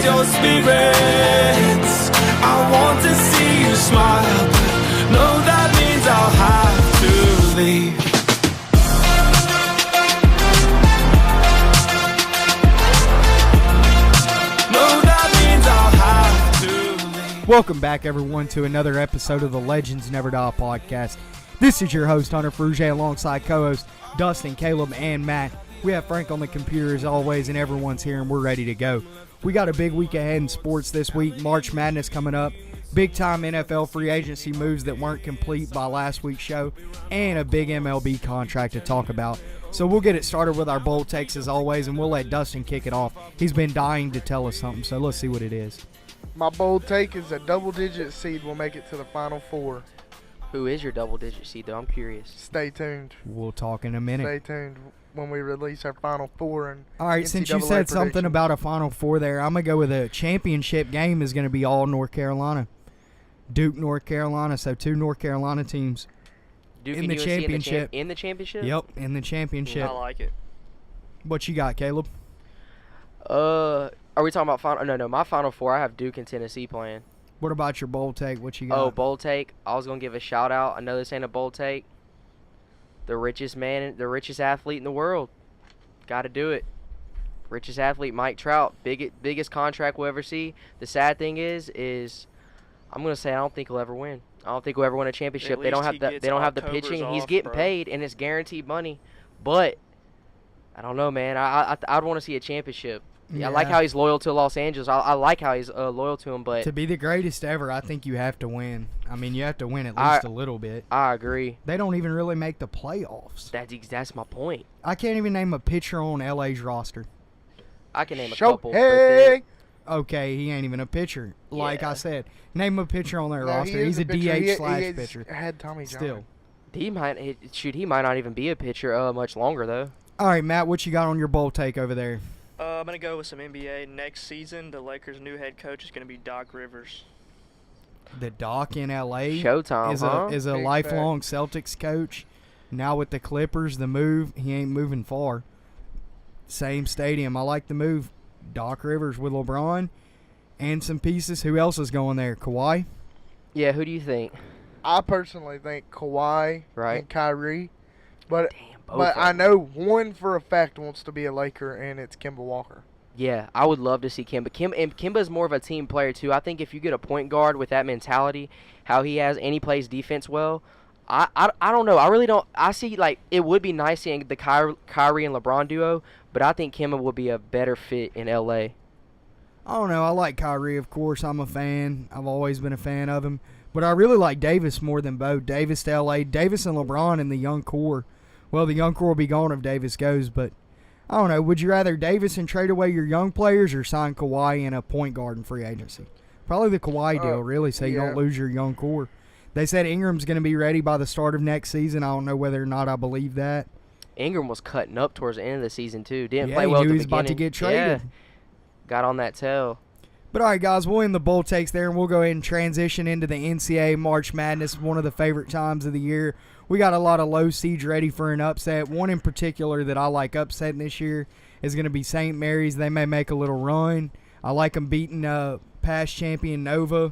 raise your spirits. I want to see you smile, but no, that means I'll have to leave. No, that means I'll have to leave. Welcome back, everyone, to another episode of the Legends Never Die podcast. This is your host, Hunter Frugier, alongside co-hosts Dustin, Caleb, and Matt. We have Frank on the computer as always, and everyone's here, and we're ready to go. We got a big week ahead in sports this week. March Madness coming up. Big-time NFL free agency moves that weren't complete by last week's show, and a big MLB contract to talk about. So we'll get it started with our bold takes as always, and we'll let Dustin kick it off. He's been dying to tell us something, so let's see what it is. My bold take is a double-digit seed will make it to the Final Four. Who is your double-digit seed, though? I'm curious. Stay tuned. We'll talk in a minute. Stay tuned when we release our Final Four. And all right, since you said something about a Final Four there, I'm going to go with a championship game is going to be all North Carolina. Duke, North Carolina, so two North Carolina teams Duke in and the UNC championship. In the championship? Yep, in the championship. I like it. What you got, Caleb? Are we talking about Final? No. My Final Four, I have Duke and Tennessee playing. What about your bold take? What you got? Oh, bold take. I was gonna give a shout out. I know this ain't a bold take. The richest athlete in the world. Got to do it. Richest athlete, Mike Trout. Biggest contract we'll ever see. The sad thing is I'm gonna say I don't think he'll ever win. I don't think he'll ever win a championship. They don't have the pitching. He's getting paid, and it's guaranteed money. But I don't know, man. I'd want to see a championship. Yeah. I like how he's loyal to Los Angeles. I like how he's loyal to him, but to be the greatest ever, I think you have to win. I mean, you have to win at least a little bit. I agree. They don't even really make the playoffs. That's my point. I can't even name a pitcher on LA's roster. I can name a couple. Hey! Okay, he ain't even a pitcher. Like I said, name a pitcher on their No, roster. He's a DH / pitcher. Had Tommy John. Still. He might not even be a pitcher much longer, though. All right, Matt, what you got on your bold take over there? I'm going to go with some NBA. Next season, the Lakers' new head coach is going to be Doc Rivers. The Doc in L.A. Showtime, is a lifelong Celtics coach. Now with the Clippers, the move, he ain't moving far. Same stadium. I like the move. Doc Rivers with LeBron and some pieces. Who else is going there? Kawhi? Yeah, who do you think? I personally think Kawhi and Kyrie. But I know one for a fact wants to be a Laker, and it's Kemba Walker. Yeah, I would love to see Kemba. Kemba's more of a team player, too. I think if you get a point guard with that mentality, how he has, and he plays defense well, I don't know. I really don't. I see, like, it would be nice seeing the Kyrie and LeBron duo, but I think Kemba would be a better fit in L.A. I don't know. I like Kyrie, of course. I'm a fan. I've always been a fan of him. But I really like Davis more than both. Davis to L.A., Davis and LeBron in the young core. Well, the young core will be gone if Davis goes, but I don't know. Would you rather Davis and trade away your young players or sign Kawhi in a point guard in free agency? Probably the Kawhi deal, really, so you don't lose your young core. They said Ingram's going to be ready by the start of next season. I don't know whether or not I believe that. Ingram was cutting up towards the end of the season, too. Didn't play well he at the knew he was beginning. about to get traded. Yeah. Got on that tail. But all right, guys, we'll end the bold takes there, and we'll go ahead and transition into the NCAA March Madness, one of the favorite times of the year. We got a lot of low seeds ready for an upset. One in particular that I like upsetting this year is going to be St. Mary's. They may make a little run. I like them beating past champion Nova,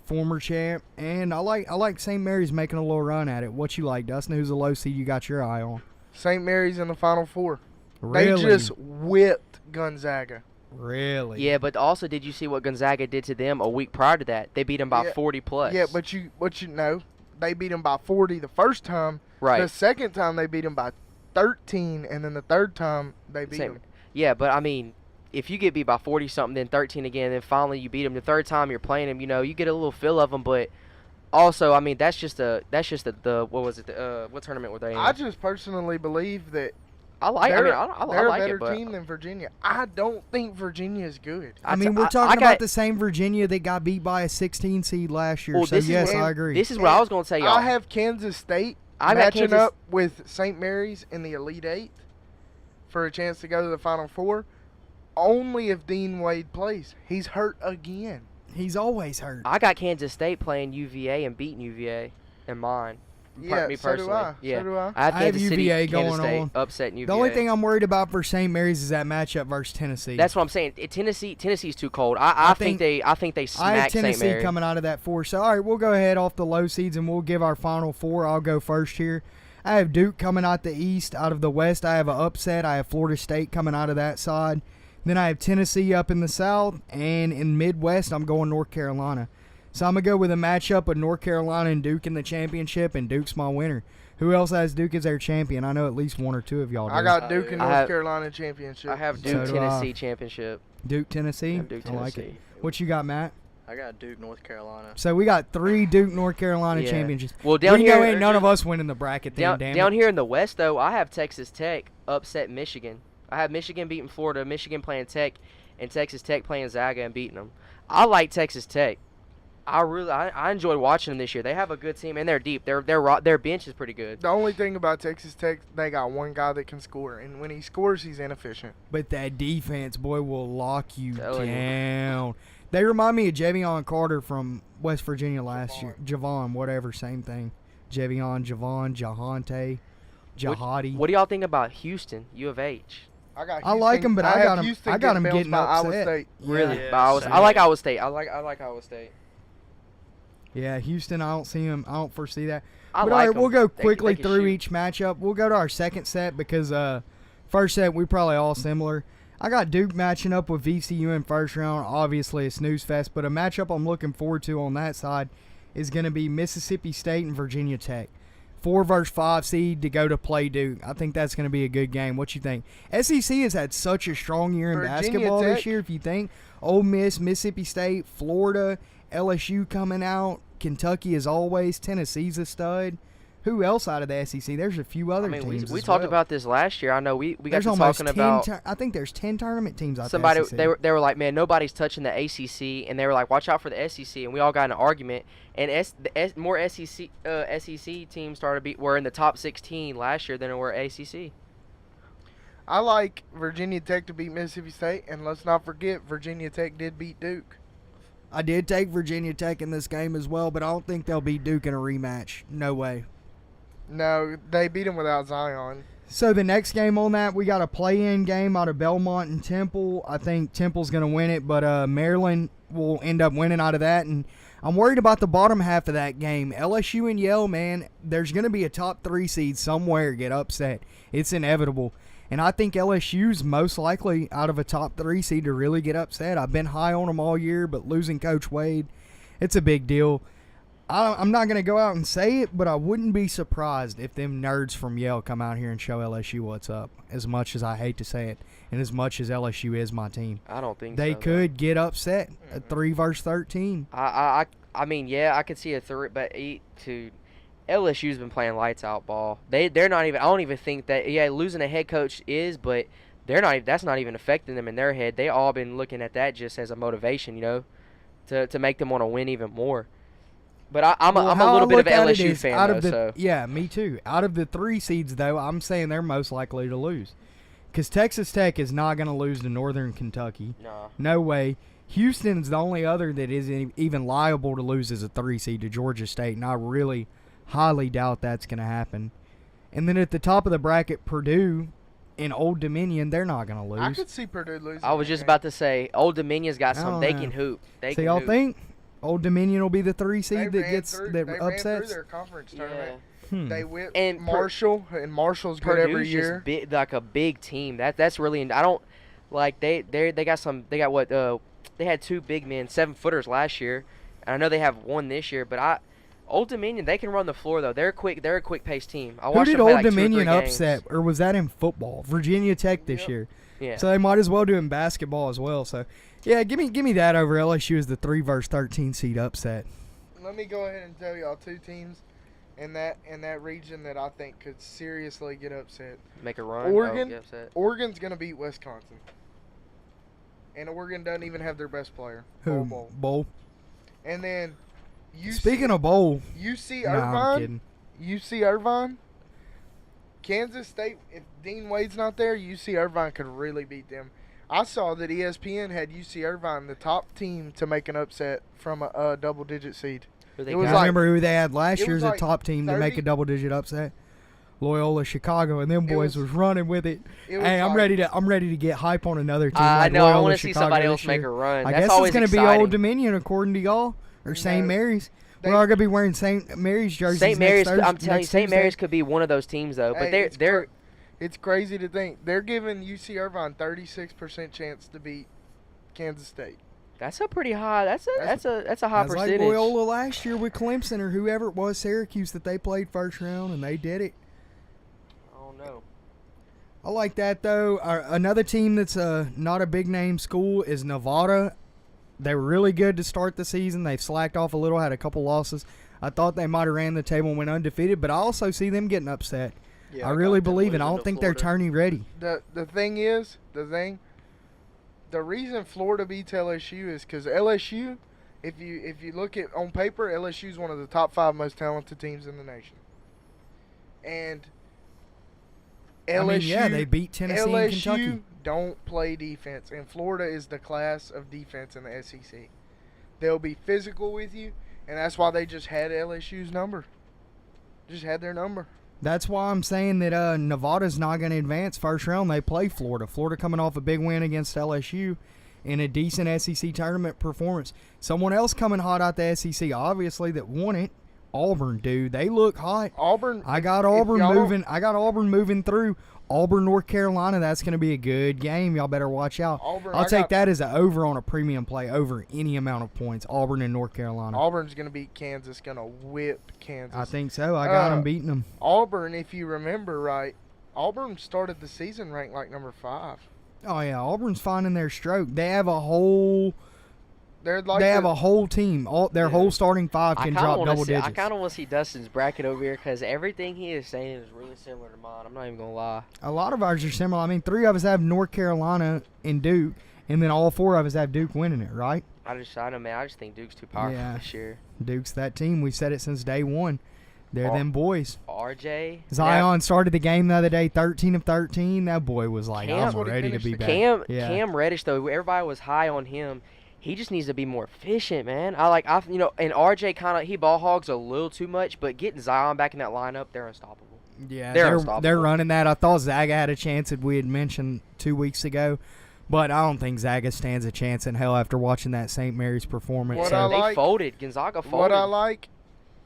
former champ, and I like St. Mary's making a little run at it. What you like, Dustin? Who's a low seed you got your eye on? St. Mary's in the Final Four. Really? They just whipped Gonzaga. Really? Yeah, but also, did you see what Gonzaga did to them a week prior to that? They beat them by 40 plus. Yeah, but you know, they beat them by 40 the first time. Right. The second time they beat them by 13, and then the third time they beat them. Yeah, but I mean, if you get beat by 40 something, then 13 again, then finally you beat them the third time you're playing them, you know, you get a little feel of them. But also, I mean, that's just the what was it? What tournament were they in? I just personally believe that. I like they're a better team than Virginia. I don't think Virginia is good. I mean, we're talking about the same Virginia that got beat by a 16 seed last year. Well, so, yes, I agree. This is what I was going to say, y'all. I have Kansas State matching up with St. Mary's in the Elite Eight for a chance to go to the Final Four. Only if Dean Wade plays. He's hurt again. He's always hurt. I got Kansas State playing UVA and beating UVA in mine. Yeah, me so do personally. I. Yeah. So do I. I have I have Kansas City, UVA Kansas going State on. upsetting UVA. The only thing I'm worried about for St. Mary's is that matchup versus Tennessee. That's what I'm saying. Tennessee's too cold. I think they I smack have Tennessee St. Mary. coming out of that 4. So, all right, we'll go ahead off the low seeds and we'll give our final 4. I'll go first here. I have Duke coming out the East. Out of the West, I have an upset. I have Florida State coming out of that side. Then I have Tennessee up in the South. And in Midwest, I'm going North Carolina. So I'm going to go with a matchup of North Carolina and Duke in the championship, and Duke's my winner. Who else has Duke as their champion? I know at least 1 or 2 of y'all do. I got Duke and North Carolina championship. I have So Duke, do Tennessee I. championship. Duke, Tennessee? I have Duke, I like Tennessee. it. What you got, Matt? I got Duke, North Carolina. So we got 3 Duke, North Carolina Yeah. championships. Well, down we here, know ain't none of us winning the bracket then, down here in the West, though, I have Texas Tech upset Michigan. I have Michigan beating Florida, Michigan playing Tech, and Texas Tech playing Zaga and beating them. I like Texas Tech. I enjoyed watching them this year. They have a good team and they're deep. Their bench is pretty good. The only thing about Texas Tech, they got one guy that can score, and when he scores, he's inefficient. But that defense, boy, will lock you Telling you. down. They remind me of Javion Carter from West Virginia last year. Javon, whatever, same thing. Javon, Jahante, Jahadi. What do y'all think about Houston, U of H? I got. I like him, but I got him getting by Iowa upset. State. Really? Yeah, But same. I like Iowa State. I like Iowa State. Yeah, Houston, I don't see him. I don't foresee that. I But like all right, we'll 'em. go They quickly can through shoot. each matchup. We'll go to our second set because first set we probably all similar. I got Duke matching up with VCU in first round. Obviously a snooze fest, but a matchup I'm looking forward to on that side is going to be Mississippi State and Virginia Tech. 4 versus 5 seed to go to play Duke. I think that's going to be a good game. What you think? SEC has had such a strong year in Virginia basketball Tech. this year. If you think Ole Miss, Mississippi State, Florida, LSU coming out, Kentucky as always, Tennessee's a stud. Who else out of the SEC? There's a few other teams. We as talked well. about this last year. I know we got There's to almost talking 10 about I think there's 10 tournament teams out somebody. there. They were like, man, nobody's touching the ACC, and they were like, watch out for the SEC, and we all got in an argument. And more SEC teams were in the top 16 last year than were ACC. I like Virginia Tech to beat Mississippi State, and let's not forget Virginia Tech did beat Duke. I did take Virginia Tech in this game as well, but I don't think they'll beat Duke in a rematch. No way. No, they beat him without Zion. So the next game on that, we got a play-in game out of Belmont and Temple. I think Temple's going to win it, but Maryland will end up winning out of that. And I'm worried about the bottom half of that game. LSU and Yale, man, there's going to be a top 3 seed somewhere get upset. It's inevitable. And I think LSU's most likely out of a top 3 seed to really get upset. I've been high on them all year, but losing Coach Wade, it's a big deal. I'm not going to go out and say it, but I wouldn't be surprised if them nerds from Yale come out here and show LSU what's up, as much as I hate to say it, and as much as LSU is my team. I don't think They so, could get upset at 3 versus 13. I mean, yeah, I could see a 3, but LSU's been playing lights out ball. They're not even. I don't even think that. Yeah, losing a head coach is, but they're not. That's not even affecting them in their head. They all been looking at that just as a motivation, to make them want to win even more. But I'm a little bit of an LSU fan, though. Yeah, me too. Out of the 3 seeds, though, I'm saying they're most likely to lose. Because Texas Tech is not going to lose to Northern Kentucky. No. No way. Houston's the only other that isn't even liable to lose as a 3 seed to Georgia State, and I really highly doubt that's going to happen. And then at the top of the bracket, Purdue in Old Dominion, they're not going to lose. I could see Purdue losing. I was just about to say, Old Dominion's got I some. don't They know. can hoop. So y'all think Old Dominion will be the 3 They seed that ran gets through- that they ran upsets? through their conference Yeah. tournament. They whipped And Marshall, and Marshall's good Purdue's every year. just big, like a big team. That's really. I don't like they got some. They got what? They had 2 big men, 7-footers last year, and I know they have 1 this year. But Old Dominion, they can run the floor though. They're quick. They're a quick paced team. I Who watched did them play Old like 2 or 3 Dominion games. upset, or was that in football? Virginia Tech this Yep. year. Yeah. So they might as well do in basketball as well. So, yeah, give me that over LSU as the 3 versus 13 seed upset. Let me go ahead and tell y'all 2 teams in that region that I think could seriously get upset. Make a run. Oregon. get upset. Oregon's gonna beat Wisconsin, and Oregon doesn't even have their best player. Who? Bowl. Bowl. And then Speaking of bowl, UC nah, I'm Irvine. kidding. UC Irvine. Kansas State. If Dean Wade's not there, UC Irvine could really beat them. I saw that ESPN had UC Irvine the top team to make an upset from a double-digit seed. Who they It was got? I like- remember who they had last it year was as a like top team to make 30 a double-digit upset. Loyola Chicago, and them It boys was running with it. It was Hey, I'm like- ready to get hype on another team. I like know. I Loyola want to see Chicago somebody this else make year. a run. I That's guess always it's going to be exciting. Old Dominion, according to y'all, or St. No. Mary's. They- We're all going to be wearing St. Mary's jerseys. St. Mary's. next I'm telling you, next St. Tuesday. Mary's could be one of those teams though. But Hey, they're It's crazy to think they're giving UC Irvine 36% chance to beat Kansas State. that's a pretty high. That's a high That's like percentage. Loyola last year with Clemson or whoever it was, Syracuse, that they played first round, and they did it. I don't know. I like that, though. Another team that's not a big-name school is Nevada. They were really good to start the season. They've slacked off a little, had a couple losses. I thought they might have ran the table and went undefeated, but I also see them getting upset. Yeah, I really got them believe it. I losing don't to think Florida. they're tourney ready. The reason Florida beats LSU is because LSU, if you look at on paper, LSU is one of the top 5 most talented teams in the nation. And LSU, they beat Tennessee and Kentucky. don't play defense, and Florida is the class of defense in the SEC. They'll be physical with you, and that's why they just had LSU's number. Just had their number. That's why I'm saying that Nevada's not going to advance first round. They play Florida. Florida coming off a big win against LSU in a decent SEC tournament performance. Someone else coming hot out the SEC, obviously, that won it. Auburn, dude. They look hot. Auburn. I got if Auburn y'all- moving. I got Auburn moving through. Auburn, North Carolina. That's going to be a good game. Y'all better watch out. Auburn, I'll I take got- that as an over on a premium play over any amount of points. Auburn and North Carolina. Auburn's going to beat Kansas, going to whip Kansas. I think so. I got them Uh, beating them. Auburn, if you remember right, Auburn started the season ranked like number 5. Oh yeah, Auburn's finding their stroke. They have a whole. They're like They have the- a whole team. Their Yeah. whole starting 5 I can kind drop of double want to see. digits. I kind of want to see Dustin's bracket over here because everything he is saying is really similar to mine. I'm not even gonna lie. A lot of ours are similar. I mean, 3 of us have North Carolina and Duke, and then all 4 of us have Duke winning it, right? I know, man. I just think Duke's too powerful Yeah. this year. Duke's that team. We've said it since day one. They're them boys. RJ Zion started the game the other day, 13 of 13. That boy was like, Cam- I'm ready to be back. Yeah. Cam Reddish though, everybody was high on him. He just needs to be more efficient, man. And RJ he ball hogs a little too much, but getting Zion back in that lineup, they're unstoppable. Yeah, They're they're unstoppable. running that. I thought Zaga had a chance that we had mentioned 2 weeks ago, but I don't think Zaga stands a chance in hell after watching that St. Mary's performance. What So- I They like- folded. Gonzaga folded. What I like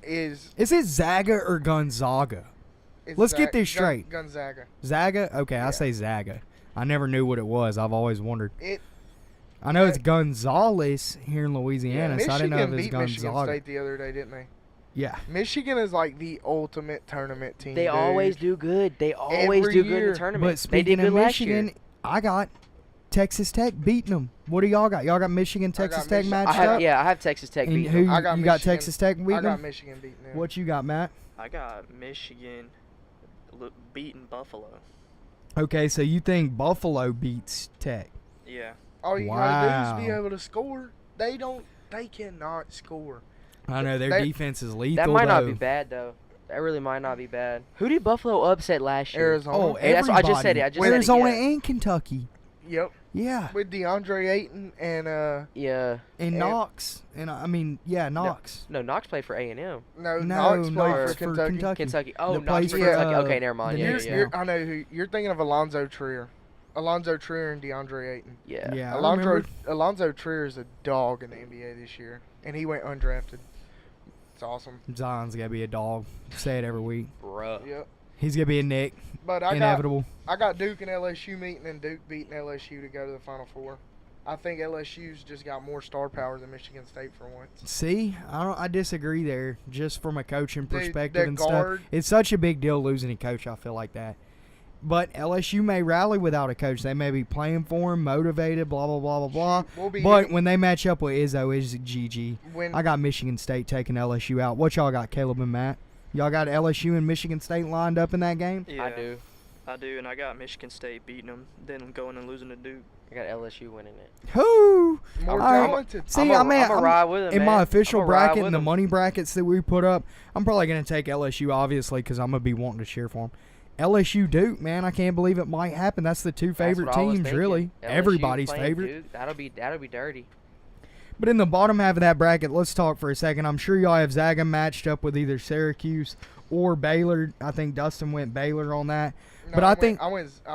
is Is it Zaga or Gonzaga? it's Let's get this straight. Gonzaga. Zaga? Okay, I Yeah. say Zaga. I never knew what it was. I've always wondered. It I know it's Gonzales here in Louisiana, so I didn't know if Michigan it was beat Michigan Gonzaga. State the other day, didn't they? Yeah. Michigan is like the ultimate tournament team. They dude. always do good. They always Every do good in year. the tournament. But They did speaking good of last year. Michigan, I got Texas Tech beating them. What do y'all got? Y'all got Michigan, Texas Tech Michigan. matched I up? have Texas Tech And beating who them. I got you got Michigan. Texas Tech beating I got them? Michigan beating them. What you got, Matt? I got Michigan beating Buffalo. Okay, so you think Buffalo beats Tech? Yeah. All you gotta do is be Wow. able to score. They cannot score. I know their That- defense is lethal. That might not though. be bad though. That really might not be bad. Who did Buffalo upset last year? Arizona. Oh, Hey, that's what I just said it. everybody. I just said it, Arizona yeah. and Kentucky. Yep. Yeah, With DeAndre Ayton and Yeah. and Yeah. Knox, and Knox. No, Knox played for A&M. no, No, Knox played Knox for Kentucky. Kentucky. Oh, That Knox plays for for, Kentucky. uh, Okay, never mind. the Yeah, next- yeah. I know who you're thinking of. Alonzo Trier and DeAndre Ayton. Yeah. Yeah, I remember. Alonzo Trier is a dog in the NBA this year, and he went undrafted. It's awesome. Zion's gotta be a dog. Say it every week. Bruh. Yep. He's gonna be a Nick. But I Inevitable. got Duke and LSU meeting, and Duke beating LSU to go to the Final Four. I think LSU's just got more star power than Michigan State for once. See, I disagree there. Just from a coaching Dude, perspective that and guard- stuff, it's such a big deal losing a coach. I feel like that. But LSU may rally without a coach. They may be playing for him, motivated, blah blah blah blah blah. We'll be But hitting- when they match up with Izzo, is GG. when I got Michigan State taking LSU out. What y'all got, Caleb and Matt? Y'all got LSU and Michigan State lined up in that game? Yeah. I do. And I got Michigan State beating them, then going and losing to Duke. I got LSU winning it. Who? more All right. talented. See, I'm I'm ride with him, in man. my official I'ma ride bracket with and the him. money brackets that we put up, I'm probably going to take LSU, obviously, because I'm going to be wanting to cheer for them. LSU Duke, man, I can't believe it might happen. That's the two That's favorite what I was teams, thinking. really. LSU Everybody's playing favorite. Duke, that'll be dirty. But in the bottom half of that bracket, let's talk for a second. I'm sure y'all have Zaga matched up with either Syracuse or Baylor. I think Dustin went Baylor on that. No, but I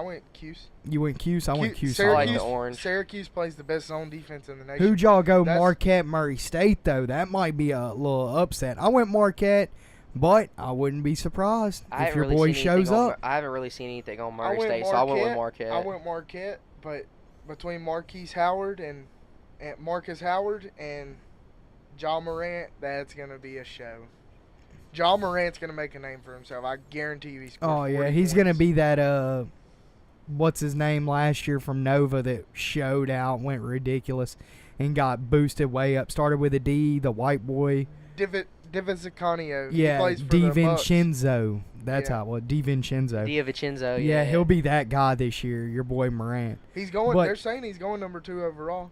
went Cuse. You went Cuse? I went Cuse. I like Syracuse, the orange. Syracuse plays the best zone defense in the nation. Who'd y'all go? That's- Marquette, Murray State, though. That might be a little upset. I went Marquette, but I wouldn't be surprised if your boy shows up. I haven't really seen anything on Murray went State, so I went with Marquette. I went Marquette, but between Marquise Howard and Marcus Howard and Ja Morant, that's going to be a show. Ja Morant's going to make a name for himself. I guarantee you he scores 40 He's going to points. be that, what's his name last year from Nova that showed out, went ridiculous, and got boosted way up. Started with a D, the white boy. DiVincenzo. Yeah, he plays for the Bucks. DiVincenzo. That's Yeah. how it was. DiVincenzo. DiVincenzo, Yeah, he'll be that guy this year, your boy Morant. He's going. But- They're saying he's going number 2 overall.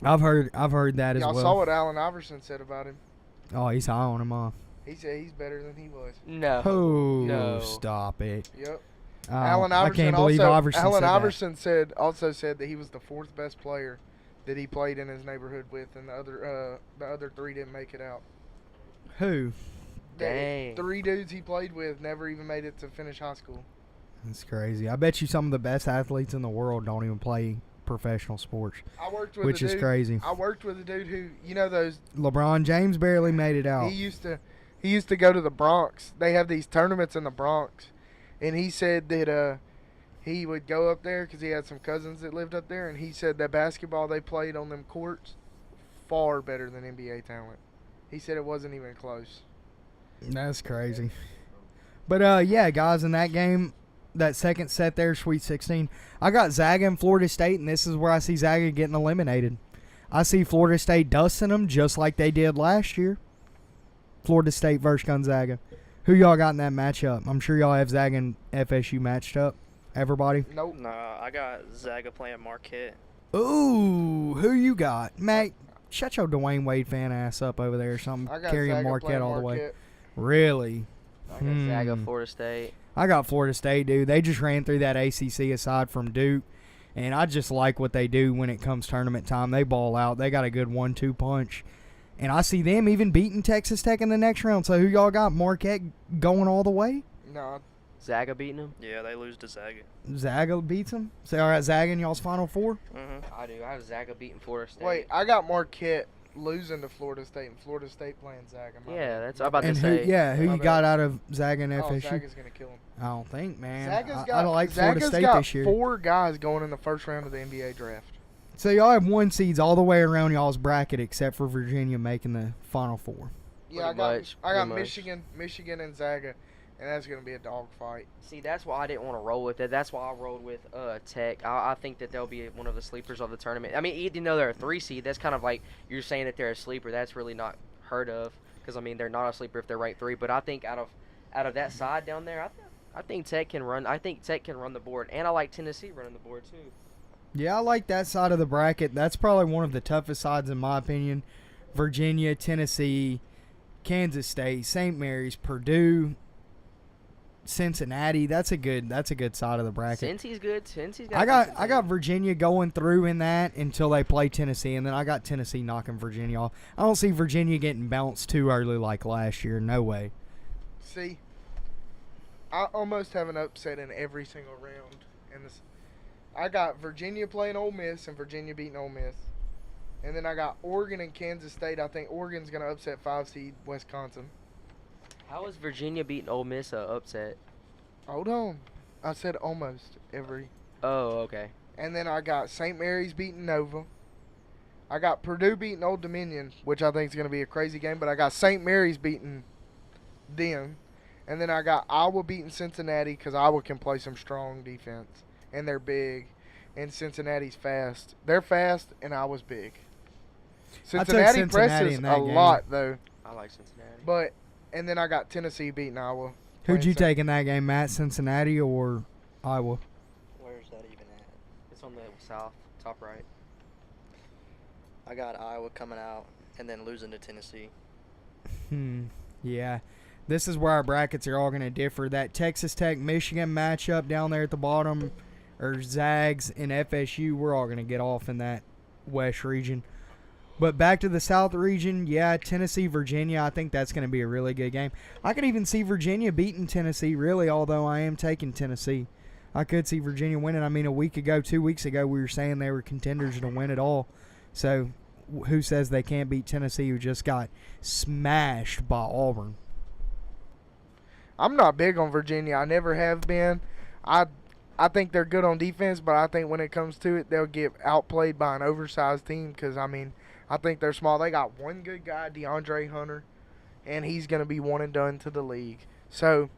I've heard that as Y'all well. saw what Allen Iverson said about him. Oh, he's high on him, huh? He said he's better than he was. No. Oh, No. stop it. Yep. Oh, Allen Iverson I can't believe also, Iverson Allen said that. Iverson said that he was the 4th best player that he played in his neighborhood with, and the other 3 didn't make it out. Who? Dang. 3 dudes he played with never even made it to finish high school. That's crazy. I bet you some of the best athletes in the world don't even play professional sports, I worked with which a is dude, crazy. I worked with a dude who, those. LeBron James barely made it out. He used to go to the Bronx. They have these tournaments in the Bronx, and he said that he would go up there because he had some cousins that lived up there, and he said that basketball they played on them courts far better than NBA talent. He said it wasn't even close. That's crazy. But, yeah, guys, in that game, that second set there, Sweet 16, I got Zaga and Florida State, and this is where I see Zaga getting eliminated. I see Florida State dusting them just like they did last year. Florida State versus Gonzaga. Who y'all got in that matchup? I'm sure y'all have Zaga and FSU matched up. Everybody? Nope. Nah, I got Zaga playing Marquette. Ooh, who you got? Matt, shut your Dwayne Wade fan ass up over there or something. I got Carrying Zaga Marquette playing all the way. Marquette. Really? I got Zaga, Florida State. I got Florida State, dude. They just ran through that ACC aside from Duke, and I just like what they do when it comes tournament time. They ball out. They got a good 1-2 punch, and I see them even beating Texas Tech in the next round. So who y'all got? Marquette going all the way? No, Zaga beating them? Yeah, they lose to Zaga. Zaga beats them? So all right, Zaga in y'all's Final Four? Mm-hmm. I do. I have Zaga beating Florida State. wait. I got Marquette losing to Florida State, and Florida State playing Zaga. My Yeah, bad. that's what I'm about And to who? say. Yeah, who My you bad. got out of Zaga and Oh, FSU? Zaga's gonna kill him. I don't think, man. Zaga's I got, don't like Florida Zaga's State got this year. 4 guys going in the first round of the NBA draft. So y'all have 1 seeds all the way around y'all's bracket, except for Virginia making the Final Four. Yeah, I Pretty got much, I got pretty much. Michigan, and Zaga, and that's gonna be a dogfight. See, that's why I didn't want to roll with it. That's why I rolled with Tech. I think that they'll be one of the sleepers of the tournament. I mean, even though they're a 3 seed, that's kind of like you're saying that they're a sleeper. That's really not heard of because, I mean, they're not a sleeper if they're ranked 3. But I think out of that side down there, I think Tech can run. I think Tech can run the board, and I like Tennessee running the board too. Yeah, I like that side of the bracket. That's probably one of the toughest sides in my opinion. Virginia, Tennessee, Kansas State, St. Mary's, Purdue, Cincinnati. That's a good side of the bracket. Cincy's good. Cincy's got. I a got decent I got team. Virginia going through in that until they play Tennessee, and then I got Tennessee knocking Virginia off. I don't see Virginia getting bounced too early like last year. No way. See, I almost have an upset in every single round. And I got Virginia playing Ole Miss and Virginia beating Ole Miss. And then I got Oregon and Kansas State. I think Oregon's going to upset 5 seed Wisconsin. How is Virginia beating Ole Miss a upset? Hold on. I said almost every. Oh, okay. And then I got St. Mary's beating Nova. I got Purdue beating Old Dominion, which I think is going to be a crazy game. But I got St. Mary's beating them. And then I got Iowa beating Cincinnati because Iowa can play some strong defense. And they're big. And Cincinnati's fast. They're fast, and Iowa's big. Cincinnati Cincinnati presses in a that game. lot, though. I like Cincinnati. But, and then I got Tennessee beating Iowa. Who'd you Playing take in that game, Matt? Cincinnati or Iowa? Where's that even at? It's on the south, top right. I got Iowa coming out and then losing to Tennessee. Yeah. This is where our brackets are all going to differ. That Texas Tech Michigan matchup down there at the bottom, or Zags and FSU, we're all going to get off in that West region. But back to the South region, yeah, Tennessee, Virginia, I think that's going to be a really good game. I could even see Virginia beating Tennessee, really, although I am taking Tennessee. I could see Virginia winning. I mean, 2 weeks ago, we were saying they were contenders to win it all. So who says they can't beat Tennessee, who just got smashed by Auburn? I'm not big on Virginia. I never have been. I think they're good on defense, but I think when it comes to it, they'll get outplayed by an oversized team because, I mean, I think they're small. They got one good guy, DeAndre Hunter, and he's going to be one and done to the league. So,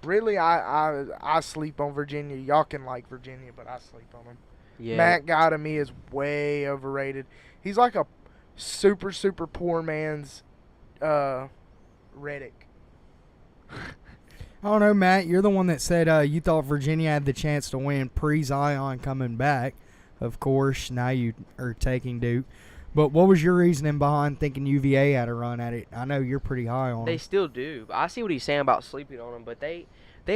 really, I sleep on Virginia. Y'all can like Virginia, but I sleep on them. Yeah. Matt Guy, to me, is way overrated. He's like a super, super poor man's Reddick. I don't know, Matt. You're the one that said you thought Virginia had the chance to win pre-Zion coming back. Of course, now you are taking Duke. But what was your reasoning behind thinking UVA had a run at it? I know you're pretty high on They them. still do. I see what he's saying about sleeping on them, but they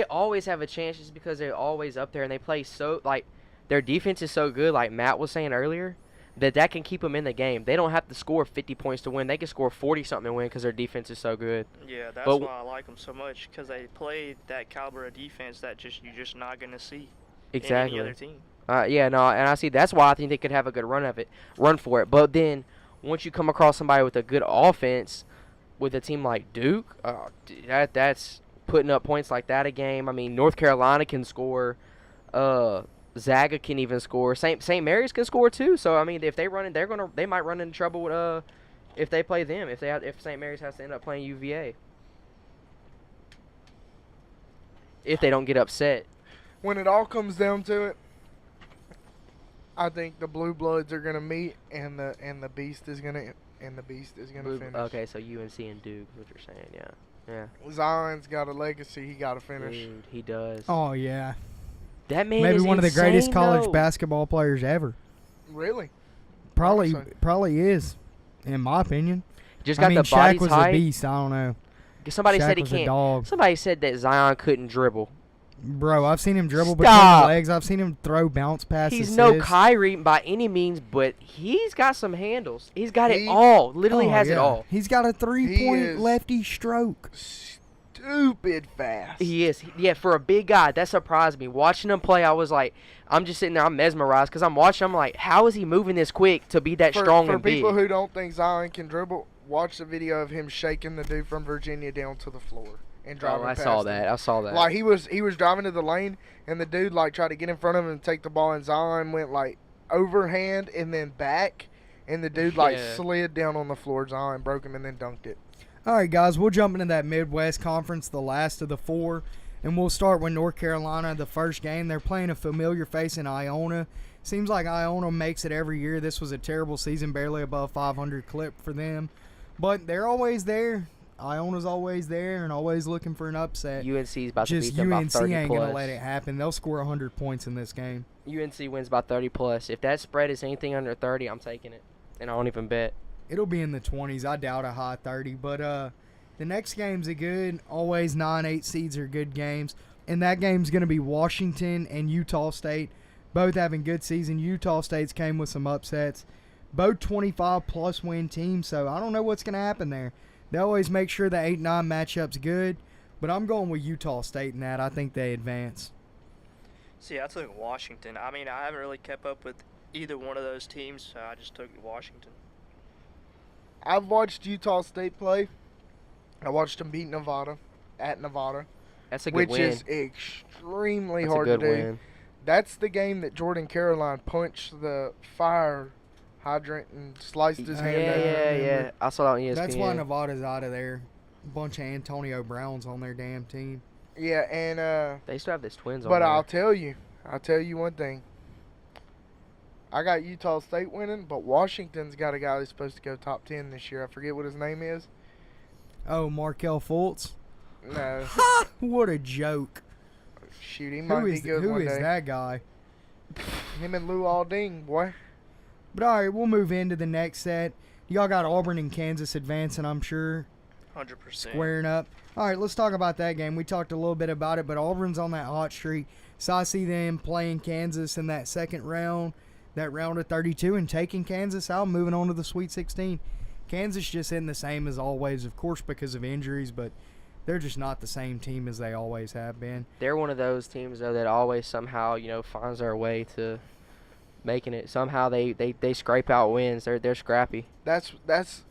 always have a chance just because they're always up there and they play so, like, their defense is so good, like Matt was saying earlier, that can keep them in the game. They don't have to score 50 points to win. They can score 40-something to win because their defense is so good. Yeah, that's But- why I like them so much, because they play that caliber of defense that you're just not going to see Exactly. in any other team. Yeah, no, and I see that's why I think they could have a good run for it. But then once you come across somebody with a good offense, with a team like Duke, that's putting up points like that a game. I mean, North Carolina can score. Zaga can even score. St. Mary's can score too. So I mean, if they run in, they might run into trouble with if they play them. If St. Mary's has to end up playing UVA, if they don't get upset. When it all comes down to it, I think the Blue Bloods are gonna meet, and the Beast is gonna finish. Okay, so UNC and Duke, what you're saying, yeah. Zion's got a legacy. He got to finish. Dude, he does. Oh, yeah. That man Maybe is one of the greatest insane, college though. basketball players ever. Really? Probably is, in my opinion. Just I got mean, the Shaq body was type. a beast. I don't know. Somebody Shaq said he was a can't. dog. Somebody said that Zion couldn't dribble. Bro, I've seen him dribble Stop. between the legs. I've seen him throw bounce passes. He's no Kyrie by any means, but he's got some handles. He's got it all. Literally has it all. He's got a He three-point is- lefty stroke. Stupid fast. He is. Yeah, for a big guy, that surprised me. Watching him play, I was like, I'm just sitting there, I'm mesmerized because I'm watching. I'm like, how is he moving this quick to be that strong For and big? people who don't think Zion can dribble, watch the video of him shaking the dude from Virginia down to the floor and driving Oh, I past saw him. that. I saw that. Like he was driving to the lane, and the dude like tried to get in front of him and take the ball, and Zion went like overhand and then back, and the dude like Yeah. slid down on the floor. Zion broke him and then dunked it. All right, guys, we'll jump into that Midwest Conference, the last of the four, and we'll start with North Carolina. The first game, they're playing a familiar face in Iona. Seems like Iona makes it every year. This was a terrible season, barely above 500 clip for them, but they're always there. Iona's always there and always looking for an upset. UNC's about to Just beat them by UNC 30 ain't plus. gonna let it happen. They'll score 100 points in this game. UNC wins by 30 plus. If that spread is anything under 30, I'm taking it, and I don't even bet. It'll be in the 20s. I doubt a high 30. But the next game's a good. Always 9-8 seeds are good games. And that game's going to be Washington and Utah State. Both having good season. Utah State's came with some upsets. Both 25-plus win teams. So I don't know what's going to happen there. They always make sure the 8-9 matchup's good. But I'm going with Utah State in that. I think they advance. See, I took Washington. I mean, I haven't really kept up with either one of those teams, so I just took Washington. I've watched Utah State play. I watched them beat Nevada at Nevada, That's a good which win. is extremely That's hard a good to do. win. That's the game that Jordan Caroline punched the fire hydrant and sliced his hand open. Yeah. I saw that on ESPN. That's why Nevada's out of there. A bunch of Antonio Browns on their damn team. Yeah, and They still have this twins on but there. I'll tell you one thing. I got Utah State winning, but Washington's got a guy that's supposed to go top 10 this year. I forget what his name is. Oh, Markel Fultz. No, What a joke. shoot, he might Who be is, good who one is day. that guy? Him and Lou Alding, boy. But all right, we'll move into the next set. Y'all got Auburn and Kansas advancing, I'm sure, 100%. squaring up. All right, let's talk about that game. We talked a little bit about it, but Auburn's on that hot streak. So I see them playing Kansas in that second round. that round of 32 and taking Kansas out, moving on to the Sweet 16. Kansas just in the same as always, of course, because of injuries, but they're just not the same team as they always have been. They're one of those teams, though, that always somehow, finds their way to making it. Somehow they scrape out wins. They're scrappy. That's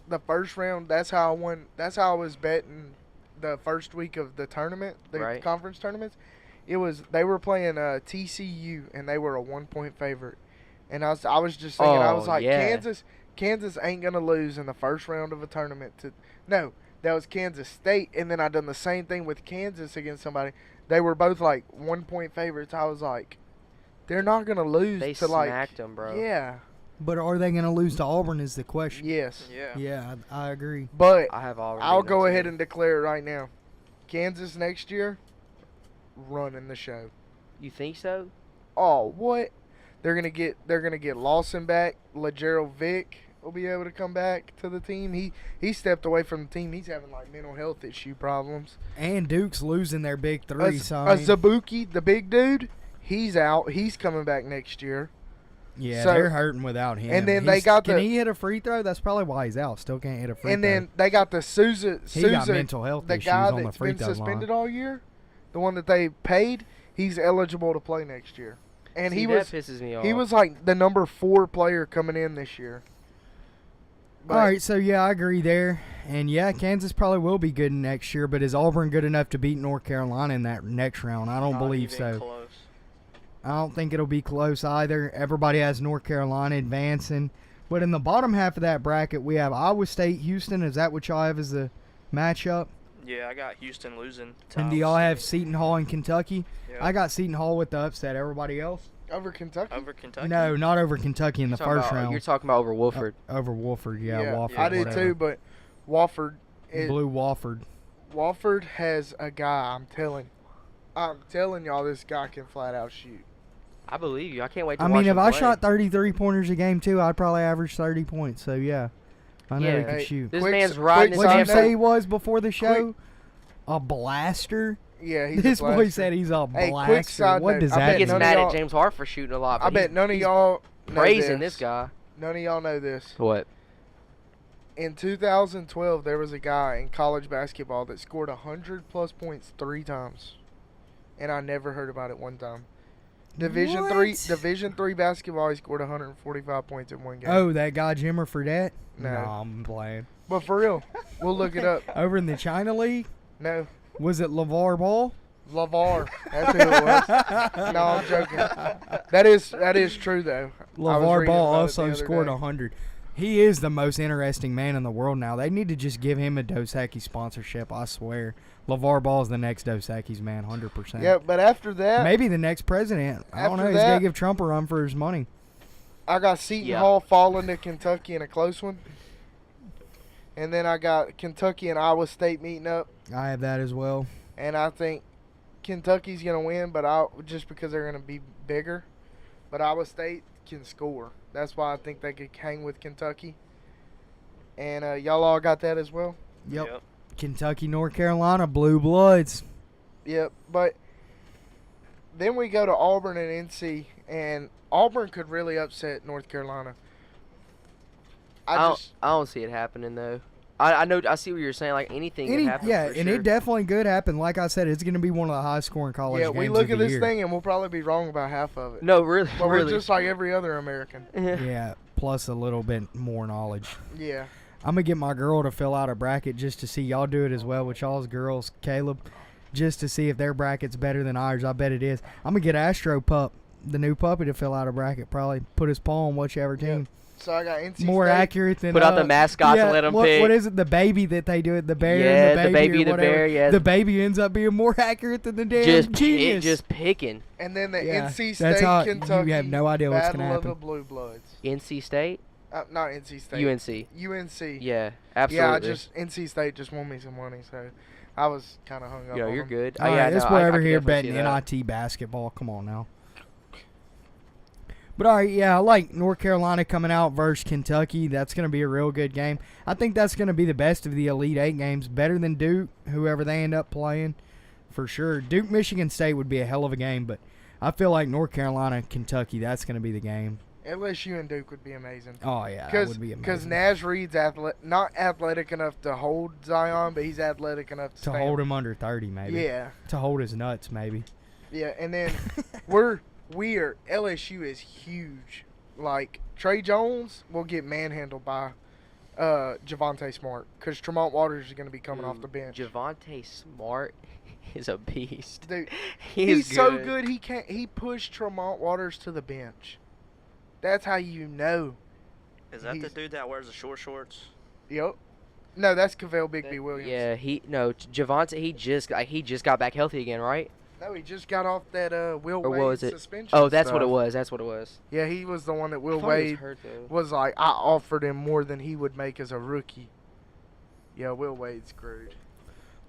the first round. That's how I won. That's how I was betting the first week of the tournament, the Right. conference tournaments. They were playing TCU, and they were a 1-point favorite. And I was just thinking, I was like, yeah. Kansas ain't gonna lose in the first round of a tournament. No, that was Kansas State, and then I done the same thing with Kansas against somebody. They were both like 1-point favorites. I was like, they're not gonna lose. They to like, smacked them, bro. Yeah. But are they going to lose to Auburn is the question. Yes. Yeah. Yeah, I agree. But I have Auburn. I'll beating go them, ahead too. and declare it right now. Kansas next year, running the show. You think so? Oh, what? They're gonna get Lawson back. LeGerald Vick will be able to come back to the team. He stepped away from the team. He's having like mental health issue problems. And Duke's losing their big three. So I mean, Zabuki, the big dude, he's out. He's coming back next year. yeah, so- they're hurting without him. And then they got can the- he hit a free throw? That's probably why he's out. Still can't hit a free And throw. then they got the Sousa. He got mental health the issues guy on the that's free been throw line. suspended all year, the one that they paid. He's eligible to play next year. And See, he that was pisses me off. he was like the number 4 player coming in this year. But All right, so yeah, I agree there. And yeah, Kansas probably will be good next year, but is Auburn good enough to beat North Carolina in that next round? I don't Not believe even so. Close. I don't think it'll be close either. Everybody has North Carolina advancing. But in the bottom half of that bracket, we have Iowa State, Houston. Is that what y'all have as the matchup? Yeah, I got Houston losing. to And do Iowa y'all have State. Seton Hall in Kentucky? Yeah. I got Seton Hall with the upset. Everybody else? over Kentucky. over Kentucky. No, not over Kentucky in the You're talking first about- round. You're talking about over Wolford. Over Wofford, yeah, Wofford. I did whatever. too. But Wofford, Blue Wofford. Wofford has a guy. I'm telling y'all, this guy can flat out shoot. I believe you. I can't wait to I watch mean, if him I play. shot 33 pointers a game too, I'd probably average 30 points. So yeah, I know he Yeah. could Hey, shoot. This Quick- man's quick riding his What'd you side say note. he was before the show? A blaster. Yeah, he's This a boy blaster. said he's a Hey, quick blaster. side What note, does I that bet He gets none mean? of mad y'all- at James Hart for shooting a lot. I But bet he's- none of he's y'all know praising this guy. None of y'all know this. What? In 2012, there was a guy in college basketball that scored 100+ points 3 times, and I never heard about it one time. Division three basketball, he scored 145 points in one game. Oh, that guy Jimmer Fredette? No. I'm playing. But for real, we'll look it up. Over in the China League, No, was it LeVar Ball? LaVar. That's who it was. No, I'm joking. That is true though. I was LeVar reading Ball about it the also other scored day. 100. He is the most interesting man in the world now. They need to just give him a Dos Equis sponsorship, I swear. LeVar Ball is the next Dos Equis man, 100%. Yeah, but after that, Maybe the next president. I don't After know. He's got to that- give Trump a run for his money. I got Seton Yeah. Hall falling to Kentucky in a close one. And then I got Kentucky and Iowa State meeting up. I have that as well. And I think Kentucky's going to win, but just because they're going to be bigger. But Iowa State can score. That's why I think they could hang with Kentucky. And y'all all got that as well? Yep. Kentucky, North Carolina, Blue Bloods. Yep. But then we go to Auburn and NC, and Auburn could really upset North Carolina. I don't see it happening though. I know. I see what you're saying. Like anything can happen. Yeah, for and sure. it definitely could happen. Like I said, it's going to be one of the high-scoring college yeah, games we look of at the this year. thing, and we'll probably be wrong about half of it. No, really, But really. we're just like every other American. Yeah, plus a little bit more knowledge. Yeah. I'm going to get my girl to fill out a bracket just to see y'all do it as well with y'all's girls, Caleb, just to see if their bracket's better than ours. I bet it is. I'm going to get Astro Pup, the new puppy, to fill out a bracket, probably put his paw on whichever team. So I got NC More State. accurate than Put out the mascots and let 'em pick. What is it? The baby that they do it. The bear. Yeah, and the the baby. baby, or the whatever. bear, yeah. The baby ends up being more accurate than the damn just genius. just picking. And then the Yeah, NC that's State, how- Kentucky. you have no idea what's Battle gonna of happen. the Blue Bloods. NC State, Not NC State. UNC. UNC. Yeah, absolutely. Yeah, NC State just won me some money, so I was kind of hung up Yo, on you're them. good. All right, yeah, this no, boy I over can here definitely betting see that. NIT basketball. Come on now. But all right, yeah, I like North Carolina coming out versus Kentucky. That's going to be a real good game. I think that's going to be the best of the Elite Eight games, better than Duke, whoever they end up playing, for sure. Duke, Michigan State would be a hell of a game, but I feel like North Carolina, Kentucky, that's going to be the game. LSU and Duke would be amazing. Oh, yeah, that would be amazing. Because Nash Reed's not athletic enough to hold Zion, but he's athletic enough to hold him under 30, maybe. Yeah. To hold his nuts, maybe. Yeah, and then LSU is huge. Like, Trey Jones will get manhandled by Javonte Smart because Tremont Waters is going to be coming off the bench. Javonte Smart is a beast. Dude, he's so good he pushed Tremont Waters to the bench. That's how you know. Is that the dude that wears the short shorts? Yep. No, that's Cavell Bigby Williams. Yeah, Javonte, he just got back healthy again, right? No, he just got off that Will Or what Wade was it? suspension. Oh, that's stuff. what it was. That's what it was. Yeah, he was the one that Will I thought he Wade was hurt, though. was like, I offered him more than he would make as a rookie. Yeah, Will Wade's screwed.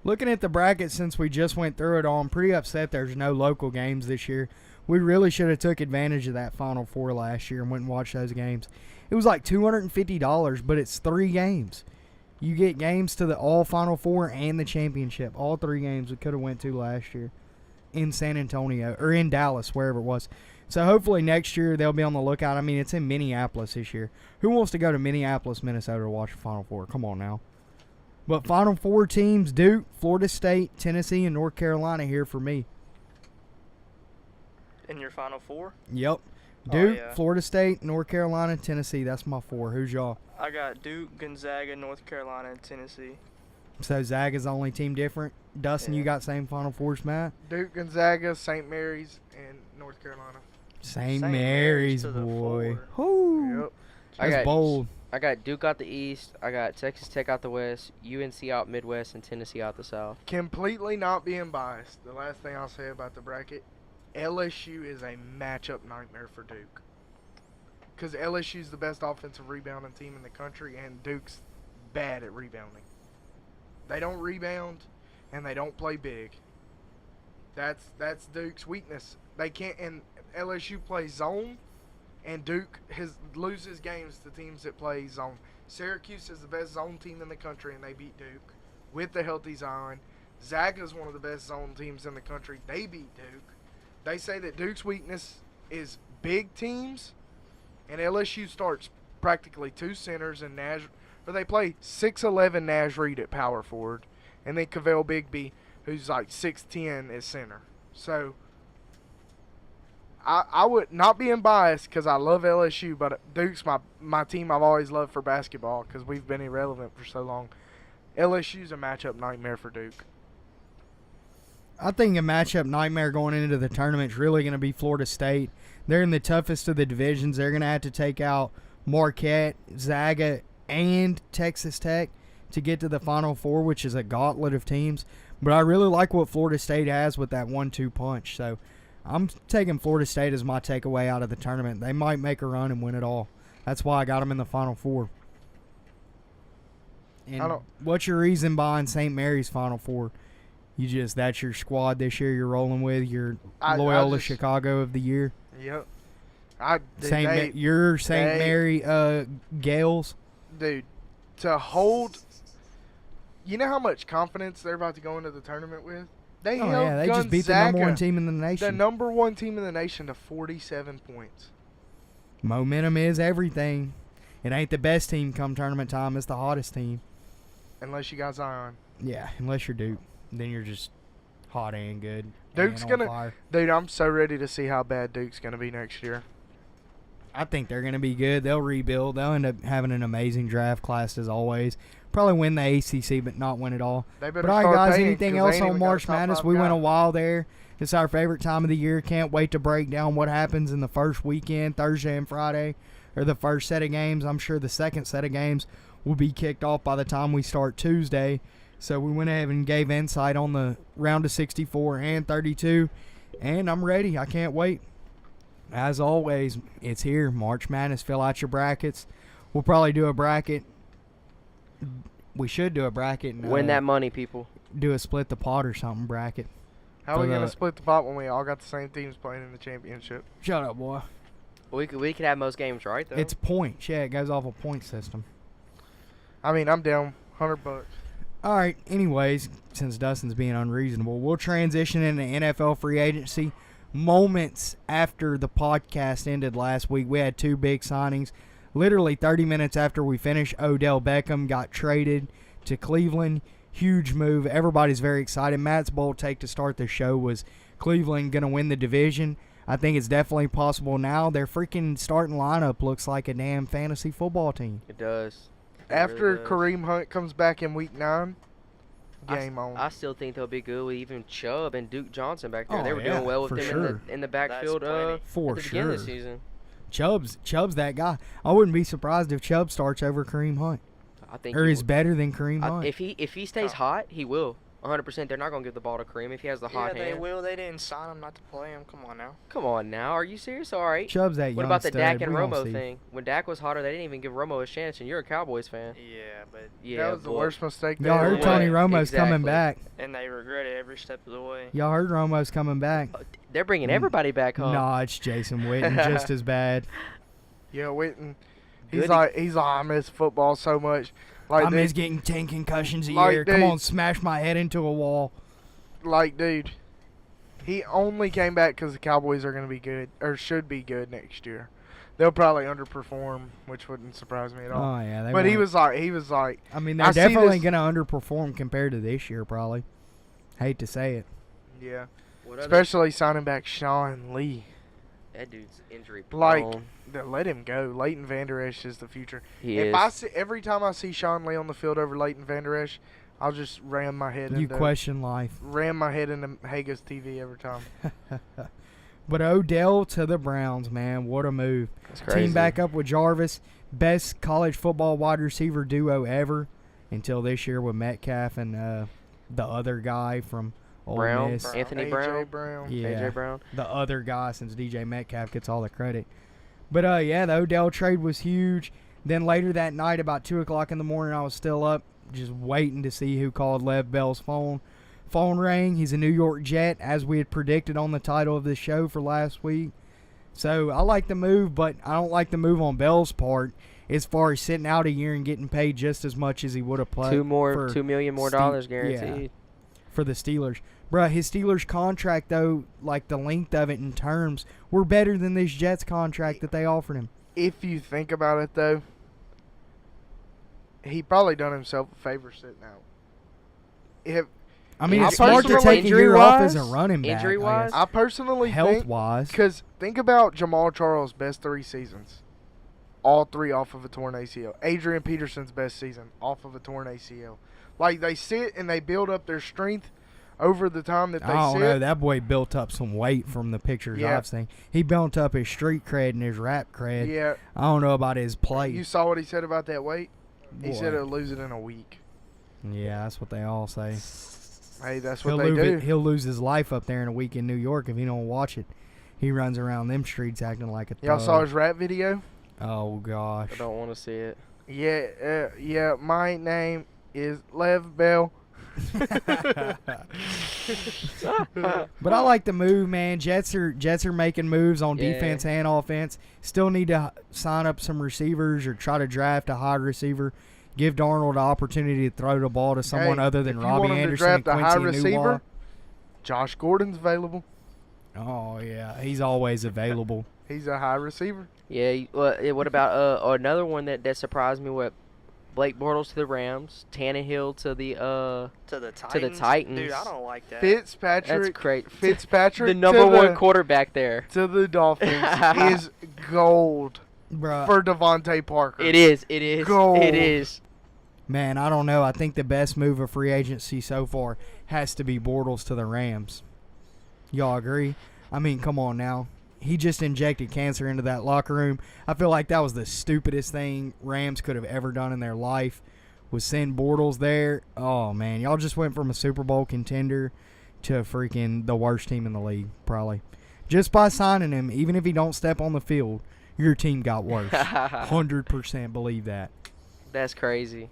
Looking at the bracket, since we just went through it all, I'm pretty upset there's no local games this year. We really should have took advantage of that Final Four last year and went and watched those games. It was like $250, but it's 3 games. You get games to the all Final Four and the championship. All 3 games we could have went to last year in San Antonio or in Dallas, wherever it was. So hopefully next year they'll be on the lookout. I mean, it's in Minneapolis this year. Who wants to go to Minneapolis, Minnesota to watch the Final Four? Come on now. But Final Four teams, Duke, Florida State, Tennessee, and North Carolina here for me. In your Final Four? Yep. Duke, yeah. Florida State, North Carolina, Tennessee. That's my 4. Who's y'all? I got Duke, Gonzaga, North Carolina, and Tennessee. So Zaga's the only team different. Dustin, Yeah. you got same Final Fours, Matt? Duke, Gonzaga, St. Mary's, and North Carolina. St. St. Mary's, Mary's to the boy. 4. Whoo. Yep. That's bold. I got Duke out the East. I got Texas Tech out the West. UNC out Midwest, and Tennessee out the South. Completely not being biased. The last thing I'll say about the bracket, LSU is a matchup nightmare for Duke. Because LSU's the best offensive rebounding team in the country, and Duke's bad at rebounding. They don't rebound, and they don't play big. That's Duke's weakness. They can't, and LSU plays zone, and Duke loses games to teams that play zone. Syracuse is the best zone team in the country, and they beat Duke with the healthy Zion. Zaga's one of the best zone teams in the country. They beat Duke. They say that Duke's weakness is big teams, and LSU starts practically 2 centers and they play 6'11" Nash Reed at power forward, and then Cavell Bigby, who's like 6'10", is center. So I would not being biased because I love LSU, but Duke's my team I've always loved for basketball because we've been irrelevant for so long. LSU's a matchup nightmare for Duke. I think a matchup nightmare going into the tournament is really going to be Florida State. They're in the toughest of the divisions. They're going to have to take out Marquette, Zaga, and Texas Tech to get to the Final Four, which is a gauntlet of teams. But I really like what Florida State has with that 1-2 punch. So I'm taking Florida State as my takeaway out of the tournament. They might make a run and win it all. That's why I got them in the Final Four. And what's your reason behind St. Mary's Final Four? That's your squad this year you're rolling with? Your Loyola Chicago of the year? Yep. Your St. Mary Gales? Dude, to hold, you know how much confidence they're about to go into the tournament with? They just beat the number 1 team in the nation. The number 1 team in the nation to 47 points. Momentum is everything. It ain't the best team come tournament time. It's the hottest team. Unless you got Zion. Yeah, unless you're Duke. Then you're just hot and good. Duke's Dude, I'm so ready to see how bad Duke's going to be next year. I think they're going to be good. They'll rebuild. They'll end up having an amazing draft class as always. Probably win the ACC, but not win it all. But all right, guys, anything else on March Madness? We went a while there. It's our favorite time of the year. Can't wait to break down what happens in the first weekend, Thursday and Friday, or the first set of games. I'm sure the second set of games will be kicked off by the time we start Tuesday. So we went ahead and gave insight on the round of 64 and 32, and I'm ready. I can't wait. As always, it's here. March Madness. Fill out your brackets. We'll probably do a bracket. We should do a bracket. And, win that money, people. Do a split the pot or something bracket. How are we going to split the pot when we all got the same teams playing in the championship? Shut up, boy. We could have most games, right, though? It's points. Yeah, it goes off a point system. I mean, I'm down $100. All right, anyways, since Dustin's being unreasonable, we'll transition into NFL free agency. moments after the podcast ended last week, we had two big signings. Literally 30 minutes after we finished, Odell Beckham got traded to Cleveland. Huge move. Everybody's very excited. Matt's bold take to start the show was Cleveland going to win the division. I think it's definitely possible now. Their freaking starting lineup looks like a damn fantasy football team. It does. It After really does. Kareem Hunt comes back in week 9, game on. I still think they'll be good with even Chubb and Duke Johnson back there. Oh, they were yeah, doing well with for them sure. in the backfield plenty. For at the beginning of the sure. season. Chubb's that guy. I wouldn't be surprised if Chubb starts over Kareem Hunt. I think Or he is will. better than Kareem Hunt. If he stays hot, he will. 100%. They're not going to give the ball to Kareem if he has the hot Yeah, they hand. will. They didn't sign him not to play him. Come on now. Come on now. Are you serious? All right. Chubb's that What young about the stud. Dak and We gonna Romo see. thing? When Dak was hotter, they didn't even give Romo a chance, and you're a Cowboys fan. Yeah, but Yeah, that was the boy. worst mistake they Y'all ever heard made. Tony Yeah, Romo's coming exactly. back. and they regret it every step of the way. Y'all heard Romo's coming back. They're bringing everybody back home. Nah, it's Jason Witten, just as bad. Yeah, Witten. Good. He's like, I miss football so much. Like, I dude, miss getting 10 concussions a Like, year. Come dude. on, smash my head into a wall. like, dude, he only came back because the Cowboys are going to be good, or should be good next year. They'll probably underperform, which wouldn't surprise me at all. Oh, yeah. But he won't. was like, I mean, I they're see definitely this- going to underperform compared to this year, probably. Hate to say it. yeah. What other- Especially signing back Sean Lee. That dude's injury Like, prone. let him go. Leighton Vander Esch is the future. He If is. I see every time I see Sean Lee on the field over Leighton Vander Esch, I'll just ram my head You into question life. Hager's TV every time. But Odell to the Browns, man. What a move. That's crazy. Team back up with Jarvis. Best college football wide receiver duo ever until this year with Metcalf and the other guy from Ole Brown? Miss. Anthony A.J. Brown? Yeah. A.J. Brown. The other guy, since DJ Metcalf gets all the credit. But, yeah, the Odell trade was huge. Then later that night, about 2 o'clock in the morning, I was still up just waiting to see who called Lev Bell's phone. Phone rang. He's a New York Jet, as we had predicted on the title of this show for last week. So I like the move, but I don't like the move on Bell's part as far as sitting out a year and getting paid just as much as he would have played. $2 million more dollars guaranteed. Yeah, for the Steelers. Bruh, his Steelers contract, though, like the length of it in terms, were better than this Jets contract that they offered him. If you think about it, though, he probably done himself a favor sitting out. I mean, I it's smart to personally- take a year off as a injury-wise- running back. injury-wise, I personally think, Health-wise. because think about Jamal Charles' best 3 seasons. All 3 off of a torn ACL. Adrian Peterson's best season, off of a torn ACL. Like, they sit and they build up their strength over the time that they I don't sit. know. That boy built up some weight from the pictures Yeah. I've seen. He built up his street cred and his rap cred. Yeah. I don't know about his play. You saw what he said about that weight? He Boy. said he'll lose it in a week. Yeah, that's what they all say. Hey, that's He'll what they do. he'll lose his life up there in a week in New York if he don't watch it. He runs around them streets acting like a Y'all thug. saw his rap video? Oh, gosh. I don't want to see it. Yeah, my name is Lev Bell. But I like the move, man. Jets are making moves on Yeah. defense and offense. Still need to sign up some receivers or try to draft a high receiver. Give Darnold the opportunity to throw the ball to someone Hey, other than if you Robbie want him to Anderson and draft a Quincy high receiver, Enunwa. Josh Gordon's available. Oh, yeah. He's always available. He's a high receiver. Yeah. What about another one that surprised me? What Blake Bortles to the Rams, Tannehill to the To the Titans. Titans. Dude, I don't like that. That's Fitzpatrick. great. Fitzpatrick. The number to one quarterback there. to the Dolphins is gold Bruh, for Devontae Parker. It is. It is. Gold. It is. man, I don't know. I think the best move of free agency so far has to be Bortles to the Rams. Y'all agree? I mean, come on now. He just injected cancer into that locker room. I feel like that was the stupidest thing Rams could have ever done in their life, was send Bortles there. Oh, man. Y'all just went from a Super Bowl contender to freaking the worst team in the league, probably. Just by signing him, even if he don't step on the field, your team got worse. 100% believe that. That's crazy.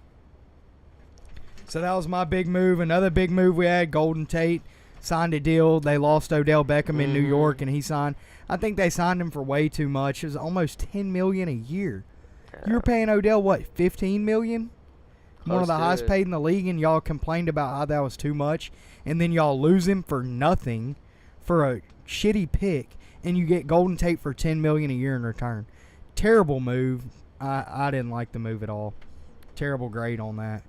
So that was my big move. Another big move we had, Golden Tate signed a deal. They lost Odell Beckham in New York, and he signed. I think they signed him for way too much. It was almost $10 million a year. You were paying Odell, what, $15 million? One of the Close to highest it. paid in the league, and y'all complained about how that was too much. And then y'all lose him for nothing for a shitty pick, and you get Golden Tate for $10 million a year in return. Terrible move. I didn't like the move at all. Terrible grade on that.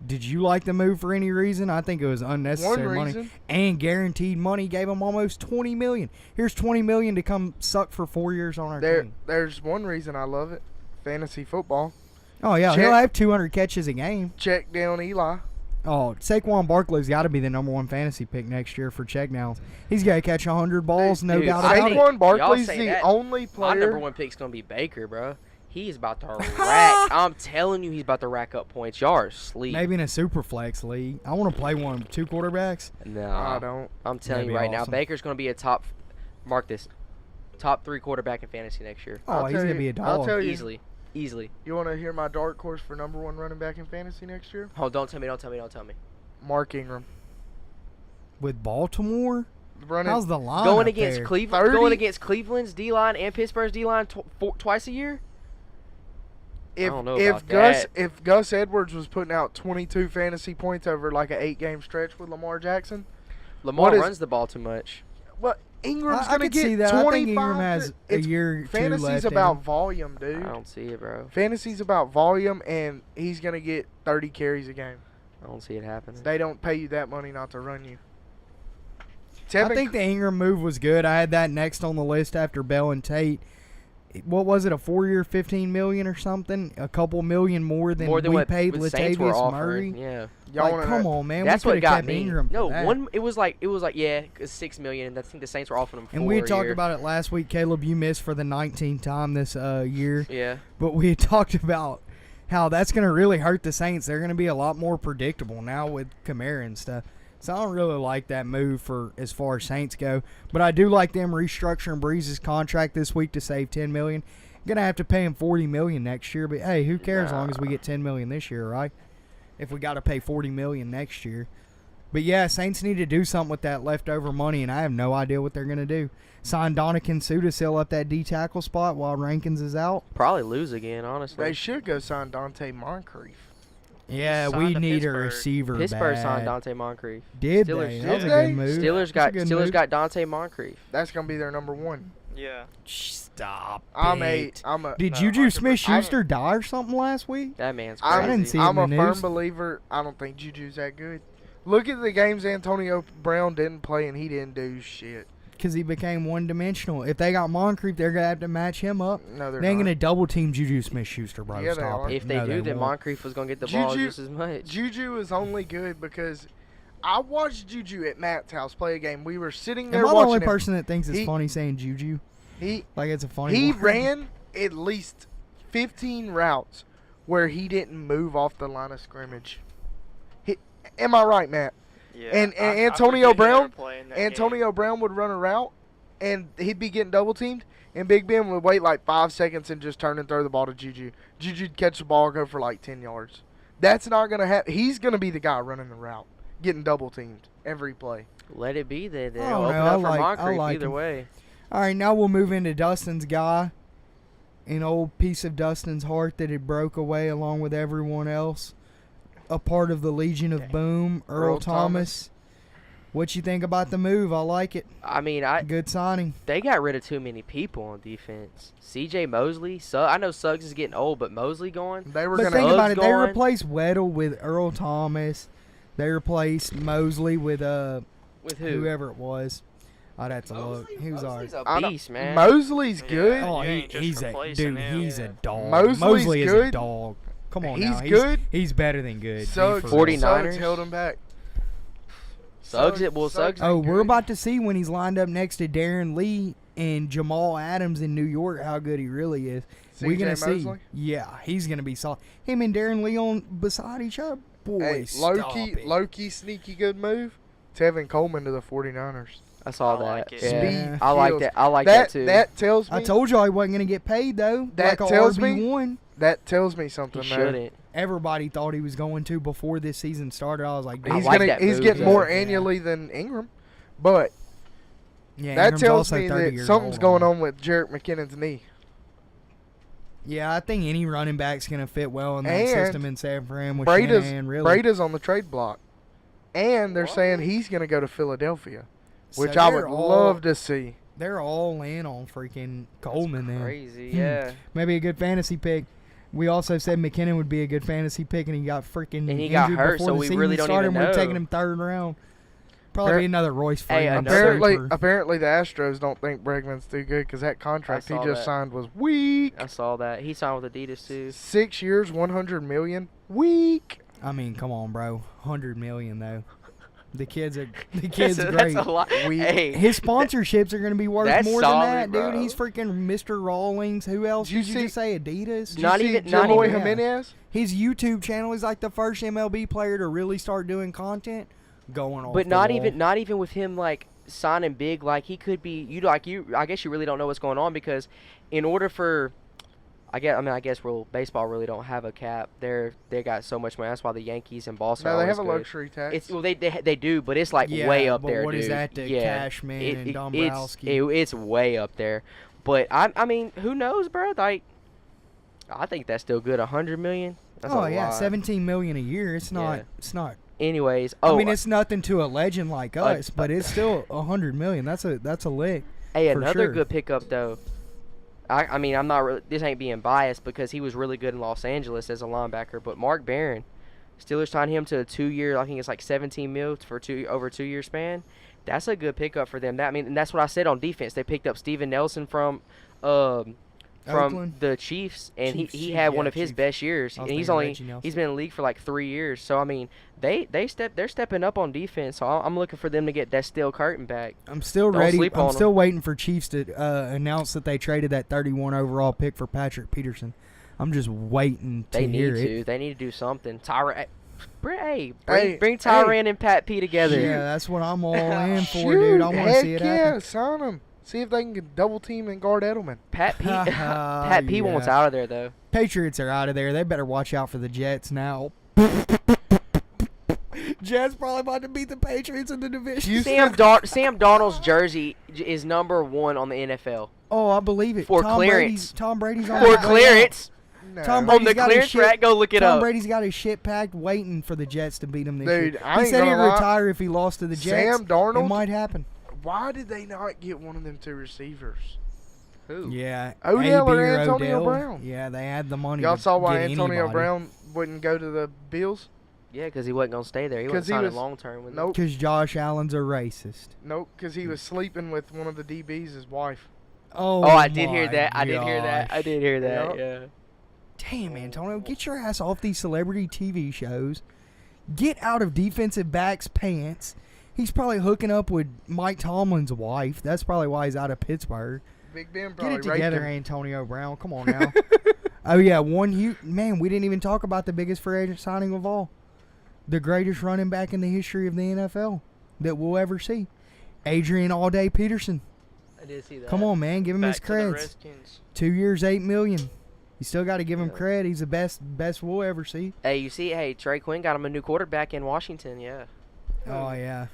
Did you like the move for any reason? I think it was unnecessary money and guaranteed money. Gave him almost $20 million. Here's $20 million to come suck for 4 years on our team. There's one reason I love it: fantasy football. Oh yeah, he'll have 200 catches a game. Check down Eli. Oh, Saquon Barkley's got to be the #1 fantasy pick next year for check downs. He's got to catch 100 balls, no doubt about it. Saquon Barkley's the only player. My #1 pick's gonna be Baker, bro. He's about to rack. I'm telling you, he's about to rack up points. Y'all are asleep. Maybe in a super flex league. I want to play one with 2 quarterbacks. No, I don't. I'm telling you right now, Baker's going to be a top 3 quarterback in fantasy next year. Oh, he's going to be a dog. I'll tell you. Easily. You want to hear my dark horse for #1 running back in fantasy next year? Oh, don't tell me. Mark Ingram. With Baltimore? Running. How's the line Going up against there? Cleveland, going against Cleveland's D-line and Pittsburgh's D-line twice a year? I don't know about that. If Gus Edwards was putting out 22 fantasy points over like an 8-game stretch with Lamar Jackson, Lamar runs the ball too much. Well, Ingram's I going to could see get that. 25. I think Ingram has a year or two Fantasy's left about in. volume, dude. I don't see it, bro. Fantasy's about volume, and he's going to get 30 carries a game. I don't see it happening. They don't pay you that money not to run you. I think the Ingram move was good. I had that next on the list after Bell and Tate. What was it, a 4-year, $15 million or something? A couple million more than we paid Latavius Murray. Yeah, like, come on, man. That's we what got kept me. Ingram No, for that. one. It was like yeah, $6 million. I think the Saints were offering him $4 And we had talked year. about it last week. Caleb, you missed for the 19th time this year. Yeah, but we had talked about how that's going to really hurt the Saints. They're going to be a lot more predictable now with Kamara and stuff. So I don't really like that move for as far as Saints go. But I do like them restructuring Breeze's contract this week to save $10 million. Gonna have to pay him $40 million next year, but hey, who cares? As long as we get $10 million this year, right? If we got to pay $40 million next year. But yeah, Saints need to do something with that leftover money, and I have no idea what they're gonna do. Sign Donovan Suda, seal up that D tackle spot while Rankins is out. probably lose again. Honestly, They should go sign Dante Moncrief. Yeah, Signed we to need a Pittsburgh. receiver. Pittsburgh bad. signed Dante Moncrief. Did Steelers- they? That was a Did good they? move. Steelers got Dante Moncrief. That's gonna be their #1. Yeah. Stop. Did No, Juju 100%. Smith-Schuster die or something last week? That man's crazy. I didn't see I'm him a in the firm news. believer. I don't think Juju's that good. Look at the games Antonio Brown didn't play, and he didn't do shit. Because he became one-dimensional. If they got Moncrief, they're going to have to match him up. No, they're They ain't not. going to double-team Juju Smith-Schuster, bro. Yeah, they Stop are. it. If they No, do, then won't. Moncrief was gonna get the ball just as much. Juju is only good because I watched Juju at Matt's house play a game. We were sitting Am there I the watching only him. person that thinks it's He- funny saying Juju? He Like it's a funny he word? ran at least 15 routes where he didn't move off the line of scrimmage. Am I right, Matt? Yeah. And I Antonio forget who they were Brown, playing that Antonio Brown would run a route, and he'd be getting double teamed, and Big Ben would wait like 5 seconds and just turn and throw the ball to Juju. Juju'd catch the ball, go for like 10 yards. That's not gonna happen. He's gonna be the guy running the route, getting double teamed every play. Let it be there. I They'll don't open know. up I for Moncrief like either him. way. All right, now we'll move into Dustin's guy. An old piece of Dustin's heart that had broke away along with everyone else. A part of the Legion of Boom, Earl Thomas. What you think about the move? I like it. I mean, Good signing. they got rid of too many people on defense. C.J. Mosley, I know Suggs is getting old, but Mosley going. They were But gonna think about it. They going. replaced Weddle with Earl Thomas. They replaced Mosley with With who? whoever it was. I'd have to look. He was ours. Mosley's a I don't- beast, man. Mosley's Yeah. good. Oh, You ain't just he's a replacing dude. him. He's a dog. Mosley's Mosley is a good. dog. Come on He's now. good. He's better than good. Suggs, Be for real. 49ers? Suggs held him back. Suggs ain't Oh, we're good. about to see when he's lined up next to Darren Lee and Jamal Adams in New York how good he really is. We're C.J. gonna see. Mosley? Yeah, he's gonna be solid. Him and Darren Lee on beside each other. Boy, Hey, stop it. low-key, sneaky good move. Tevin Coleman to the 49ers. I saw I that. like it. Yeah. Speed I like kills. that. I like that too. That tells me. I told y'all he wasn't gonna get paid though. That like a tells me- RB1. That tells me he something. there. shouldn't. Everybody thought he was going to before this season started. I was like, I He's like gonna. that He's move, getting though. more Yeah. annually than Ingram, but yeah, that Ingram's tells also me 30 that years something's old going now. on with Jarrett McKinnon's knee. Yeah, I think any running back's gonna fit well in that And system in San Fran with Shanahan. Really, Breda's on the trade block, and they're saying he's gonna go to Philadelphia. which So I would they're all- love to see. They're all in on freaking Coleman then. Crazy, yeah. Maybe a good fantasy pick. We also said McKinnon would be a good fantasy pick, and he got freaking And he got injured hurt, before so the we season really don't started. even We're know. taking him third round. Probably be another Royce Hey, Freeman. Apparently the Astros don't think Bregman's too good because that contract he saw just that. signed was weak. I saw that. He signed with Adidas, too. 6 years, $100 million. Weak. I mean, come on, bro. $100 million though. The kid's great. That's a lot. We- Hey, His sponsorships are going to be worth That's more solid, than that, dude. bro. He's freaking Mr. Rawlings. Who else Did you did you see- just say? Adidas. Did you Not see even- not Eloy even- Jimenez? His YouTube channel is like the first MLB player to really start doing content. Going on. but not even with him like signing big, like he could be. I guess you really don't know what's going on because, in order for, I guess baseball really don't have a cap. They got so much money. That's why the Yankees and Boston. No, are they have a always good. luxury tax. It's they do, but it's like Yeah, way up but there. what is dude. that to Yeah. Cashman and It's Dombrowski? it's way up there. But I mean, who knows, bro? Like, I think that's still good. $100 million. That's Oh a yeah, lot. $17 million a year. It's not. Yeah. It's not. Anyways, I mean, it's nothing to a legend like us, but it's still $100 million. That's a lick. hey, for another sure. good pickup though. I mean, I'm not really. This ain't being biased because he was really good in Los Angeles as a linebacker. But Mark Barron, Steelers signed him to a 2-year. I think it's like 17 mil for over a 2-year span. That's a good pickup for them. And that's what I said on defense. They picked up Steven Nelson from Oakland? the Chiefs, and Chiefs, he had one yeah, of his Chiefs. best years. I And was he's thinking only Reggie Nelson. he's been in the league for like 3 years. So I mean, they're stepping up on defense. So I'm looking for them to get that steel curtain back. I'm still Don't ready. sleep I'm on still 'em. waiting for Chiefs to announce that they traded that 31 overall pick for Patrick Peterson. I'm just waiting to They need hear to. it. They need to do something. Bring Hey, Tyrann and Pat P together. Yeah, that's what I'm all in for, Shoot, dude. I want to heck see it yeah, happen. sign him. See if they can get double team and guard Edelman. Pat P. Pat P. wants Yeah. out of there though. Patriots are out of there. They better watch out for the Jets now. Jets probably about to beat the Patriots in the division. Sam Darnold's jersey is #1 on the NFL Oh, I believe it. For Tom clearance. Brady's on for his way out. clearance No. Tom on Brady's the got his clearance shit- track. Go look it Tom up. Brady's got his shit packed, waiting for the Jets to beat him this Dude, year. I He ain't said he'd gonna lie. retire if he lost to the Jets. Sam Darnold? It might happen. Why did they not get one of them two receivers? Who? Yeah. Odell AB or Antonio Odell. Brown? Yeah, they had the money. Y'all to saw why get Antonio anybody. Brown wouldn't go to the Bills? Yeah, because he wasn't gonna stay there. He 'Cause wasn't he signing was- long term with Nope. Because Josh Allen's a racist. Nope, because he was sleeping with one of the DBs' wife. Oh, Oh, I did hear my that. I did hear that. I gosh. did hear that. Yup. Yeah. Damn, Antonio, get your ass off these celebrity TV shows. Get out of defensive back's pants. He's probably hooking up with Mike Tomlin's wife. That's probably why he's out of Pittsburgh. Big Ben Get probably it raped together, him. Antonio Brown. Come on now. Oh, yeah, man, we didn't even talk about the biggest free agent signing of all. The greatest running back in the history of the NFL that we'll ever see. Adrian All-Day Peterson. I did see that. Come on, man. Give him his Back to the creds. Redskins. 2 years, $8 million. You still got to give him Yeah. cred. He's the best we'll ever see. Hey, Trey Quinn got him a new quarterback in Washington. Yeah. Oh, yeah.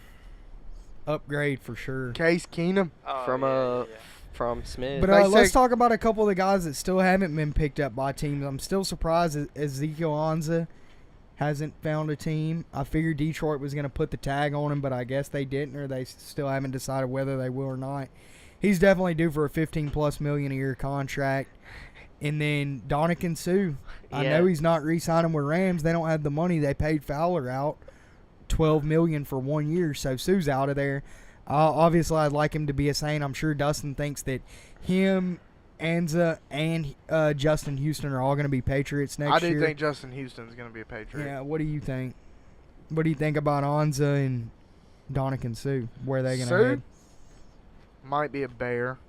Upgrade for sure. Case Keenum. Oh, From yeah. from Smith. But They let's say- talk about a couple of the guys that still haven't been picked up by teams. I'm still surprised that Ezekiel Anza hasn't found a team. I figured Detroit was going to put the tag on him, but I guess they didn't, or they still haven't decided whether they will or not. He's definitely due for a $15+ million a year contract. And then Dominican Sue. I Yeah. know he's not re-signing with Rams. They don't have the money. They paid Fowler out $12 million for 1 year, so Sue's out of there. Obviously, I'd like him to be a Saint. I'm sure Dustin thinks that him, Anza, and Justin Houston are all going to be Patriots next I do year. think Justin Houston's going to be a Patriot. Yeah, what do you think? What do you think about Anza and Dominican Sue? Where are they going to Sue? head? Might be a Bear.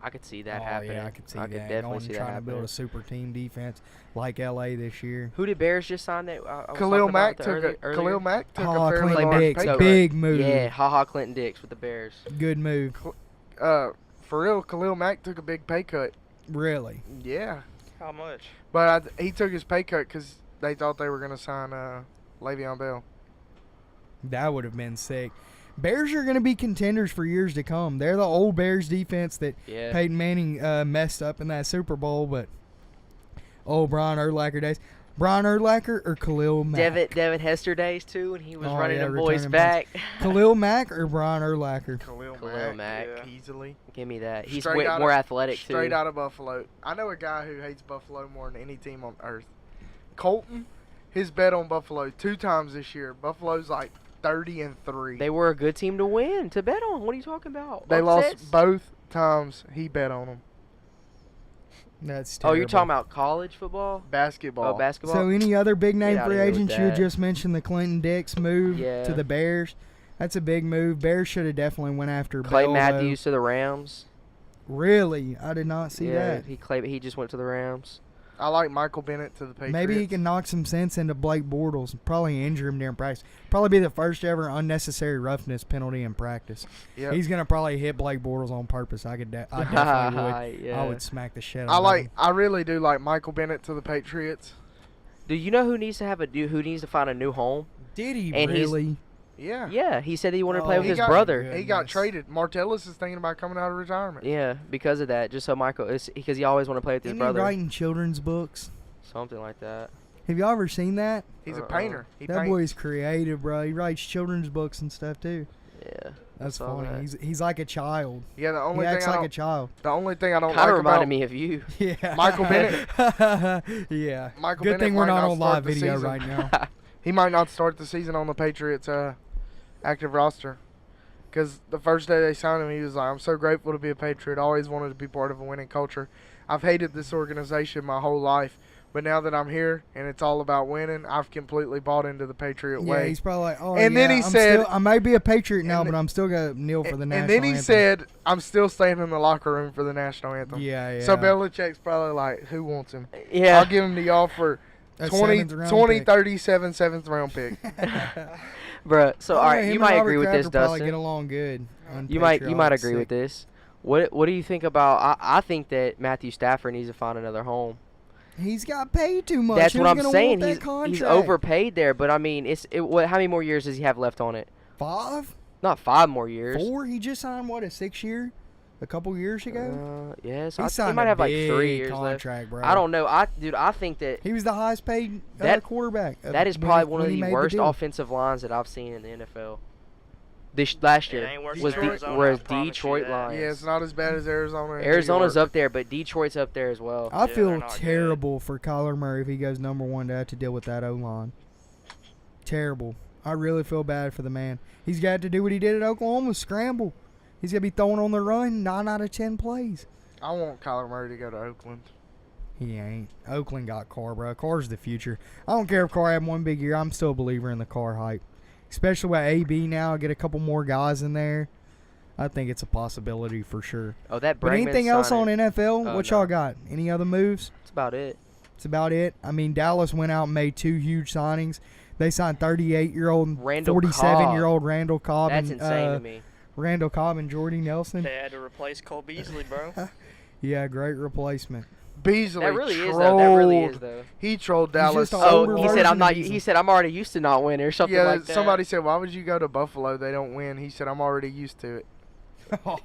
I could see that Oh, happening. yeah, I could see I that. could definitely Going see and that trying to happening. build a super team defense like LA this year. Who did Bears just sign that? I was Khalil talking about Mack the took earlier- a Khalil Mack took Oh, a fairly Clinton large Dix, pay cut. big move. Yeah, haha, Clinton Dix with the Bears. Good move. For real, Khalil Mack took a big pay cut. Really. Yeah, How much? but he took his pay cut because they thought they were going to sign Le'Veon Bell. That would have been sick. Bears are going to be contenders for years to come. They're the old Bears defense that Yeah. Peyton Manning messed up in that Super Bowl, but Brian Urlacher days. Brian Urlacher or Khalil Mack? Devin Hester days too, and he was running yeah, them boys returning back. Khalil Mack or Brian Urlacher? Khalil Khalil Mack. Mack. Yeah. Easily. Give me that. He's Straight way out more of- athletic too. Straight out of Buffalo. I know a guy who hates Buffalo more than any team on earth. Colton, his bet on Buffalo 2 times this year. Buffalo's like 30-3. They were a good team to win, to bet on. What are you talking about? They Upsets? lost both times he bet on them. That's Oh, terrible. you're talking about college football? Basketball. Oh, basketball. So any other big name Get outta free here with agents? You had that. just mentioned the Clinton Dix move Yeah. to the Bears. That's a big move. Bears should have definitely went after Clay Bell, though. Matthews to the Rams. Really? I did not see Yeah, that. he just went to the Rams. I like Michael Bennett to the Patriots. Maybe he can knock some sense into Blake Bortles. Probably injure him during practice. Probably be the first ever unnecessary roughness penalty in practice. Yep. He's gonna probably hit Blake Bortles on purpose. I definitely would. Yeah. I would smack the shit I out of him. I really do like Michael Bennett to the Patriots. Do you know who needs to find a new home? Did he And he's- really? Yeah. Yeah, he said he wanted to play Oh, with he his got- brother. good. He got Goodness. traded. Martellus is thinking about coming out of retirement. Yeah, because of that. Just so because he always wanted to play with his Isn't brother. he writing children's books? Something like that. Have y'all ever seen that? He's a Uh-uh. painter. He That paints. boy's creative, bro. He writes children's books and stuff too. Yeah. That's saw funny. that. He's like a child. Yeah, the He only acts thing I like a don't, child. the only thing I don't Kind like of reminded about me of you. Yeah. Michael Bennett. Yeah. Michael Good Bennett thing we're might not not on start live the video season. right now. he might not start the season on the Patriots active roster. Because the first day they signed him, he was like, I'm so grateful to be a Patriot. I always wanted to be part of a winning culture. I've hated this organization my whole life. But now that I'm here and it's all about winning, I've completely bought into the Patriot Yeah, way. he's probably like, oh, And yeah, then he I'm said- still, I may be a Patriot now, and but I'm still going to kneel for the national and then he anthem. said, I'm still staying in the locker room for the national anthem. Yeah, yeah. So Belichick's probably like, who wants him? Yeah. I'll give him to y'all for A 20, seventh round 2037 7th round pick. Bruh, so all right, him you and might Robert agree with Kraft this, will probably get Dustin. along good. You might Unpatriotic, agree with sick. this. What do you think about? I think that Matthew Stafford needs to find another home. He's got paid too much. That's Who's what I'm gonna saying. want that He's contract? overpaid there, but I mean, how many more years does he have left on it? 5? Not 5 more years. 4? He just signed, what, a 6-year? A couple years ago? Yes, He he signed might a have like big 3 years left. contract, bro. I don't know. I think that He was the highest paid That- quarterback. that is when probably he- one of when he the made worst deal. offensive lines that I've seen in the NFL. This last It year ain't worse was than Arizona, whereas I promise you Detroit that. Lions. Yeah, it's not as bad as Arizona. and New Arizona's York. up there, but Detroit's up there as well. I Yeah, feel they're not good. terrible for Kyler Murray if he goes number 1 to have to deal with that O-line. Terrible. I really feel bad for the man. He's got to do what he did at Oklahoma, scramble. He's going to be throwing on the run 9 out of 10 plays. I want Kyler Murray to go to Oakland. He ain't. Oakland got Carr, bro. Carr's the future. I don't care if Carr had one big year. I'm still a believer in the Carr hype. Especially with AB now. Get a couple more guys in there. I think it's a possibility for sure. Oh, that But Bregman anything else on signing, NFL? Oh, What no. y'all got? Any other moves? That's about it. That's about it. I mean, Dallas went out and made 2 huge signings. They signed 38-year-old and Randall 47-year-old Randall Cobb That's and insane to me. Randall Cobb and Jordy Nelson. They had to replace Cole Beasley, bro. Yeah, great replacement. Beasley That really trolled. is though. That really is though. He trolled Dallas. just a so older Oh, he hard. said I'm version not. of Beasley. He said I'm already used to not winning or something Yeah, like that. somebody said, why would you go to Buffalo? They don't win. He said, I'm already used to it.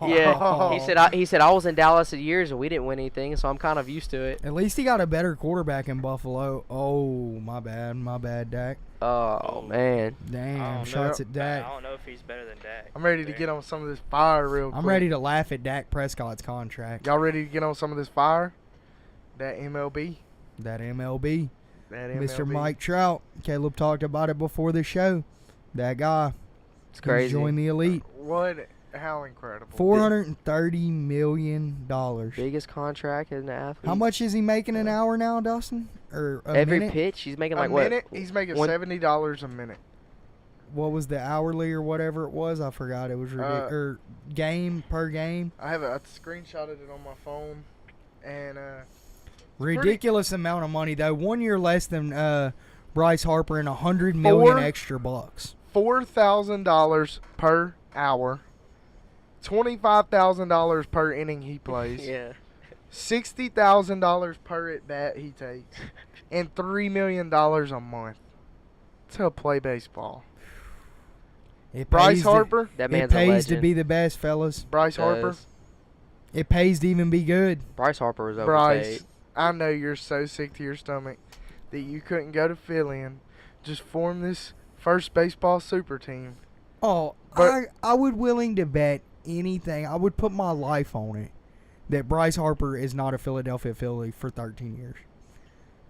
Yeah, he said I was in Dallas for years and we didn't win anything, so I'm kind of used to it. At least he got a better quarterback in Buffalo. Oh, my bad, Dak. Oh man, I Damn, don't shots know. at Dak. I don't know if he's better than Dak. I'm ready to get on some of this fire real quick. I'm ready to laugh at Dak Prescott's contract. Y'all ready to get on some of this fire? That MLB. That MLB. That Mr. MLB. Mike Trout. Caleb talked about it before the show. That guy. it's crazy. He's joined the elite. What? How incredible. $430 million. Biggest contract as an athlete. How much is he making an hour now, Dustin? Or a Every minute? pitch he's making A like what? minute? He's making One- $70 a minute. What was the hourly or whatever it was? I forgot. It was ridiculous. Or game per game. I screenshotted it on my phone. And, Ridiculous amount of money, though. 1 year less than Bryce Harper and $100 million Four- extra bucks. $4,000 per hour. $25,000 per inning he plays. Yeah. $60,000 per at bat he takes. And $3 million a month to play baseball. It Bryce pays to- Harper. That It man's a pays to legend. be the best, fellas. Bryce Harper. Does. It pays to even be good. Bryce Harper was overpaid. Bryce, I know you're so sick to your stomach. that you couldn't go to Philly and just form this first baseball super team. Oh, But- I would willing to bet anything. I would put my life on it that Bryce Harper is not a Philadelphia Philly for 13 years.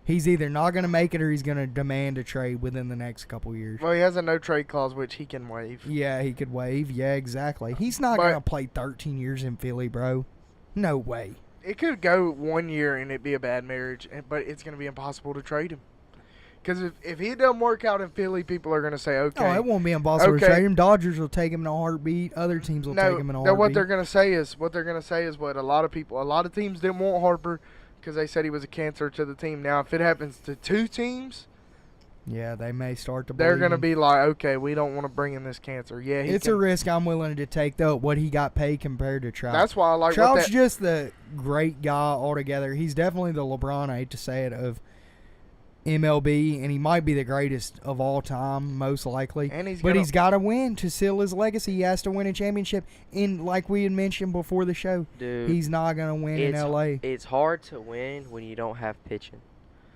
He's either not going to make it or he's going to demand a trade within the next couple years. Well, he has a no-trade clause, which he can waive. Yeah, he could waive. Yeah, exactly. He's not But- going to play 13 years in Philly, bro. No way. It could go 1 year and it'd be a bad marriage, but it's going to be impossible to trade him. Because if he doesn't work out in Philly, people are going to say, okay. Oh, it won't be impossible Okay. to trade him. Dodgers will take him in a heartbeat. Other teams will take him in a heartbeat. what they're going to say is what a lot of teams didn't want Harper because they said he was a cancer to the team. Now, if it happens to 2 teams, Yeah, they may start to they're believe going to him. be like, okay, we don't want to bring in this cancer. Yeah, It's a risk I'm willing to take, though, what he got paid compared to Trout. That's why I like Trout's what that. just the great guy altogether. He's definitely the LeBron, I hate to say it, of MLB, and he might be the greatest of all time, most likely. And But he's got to win to seal his legacy. He has to win a championship. And like we had mentioned before the show, Dude, he's not going to win in L.A. It's hard to win when you don't have pitching.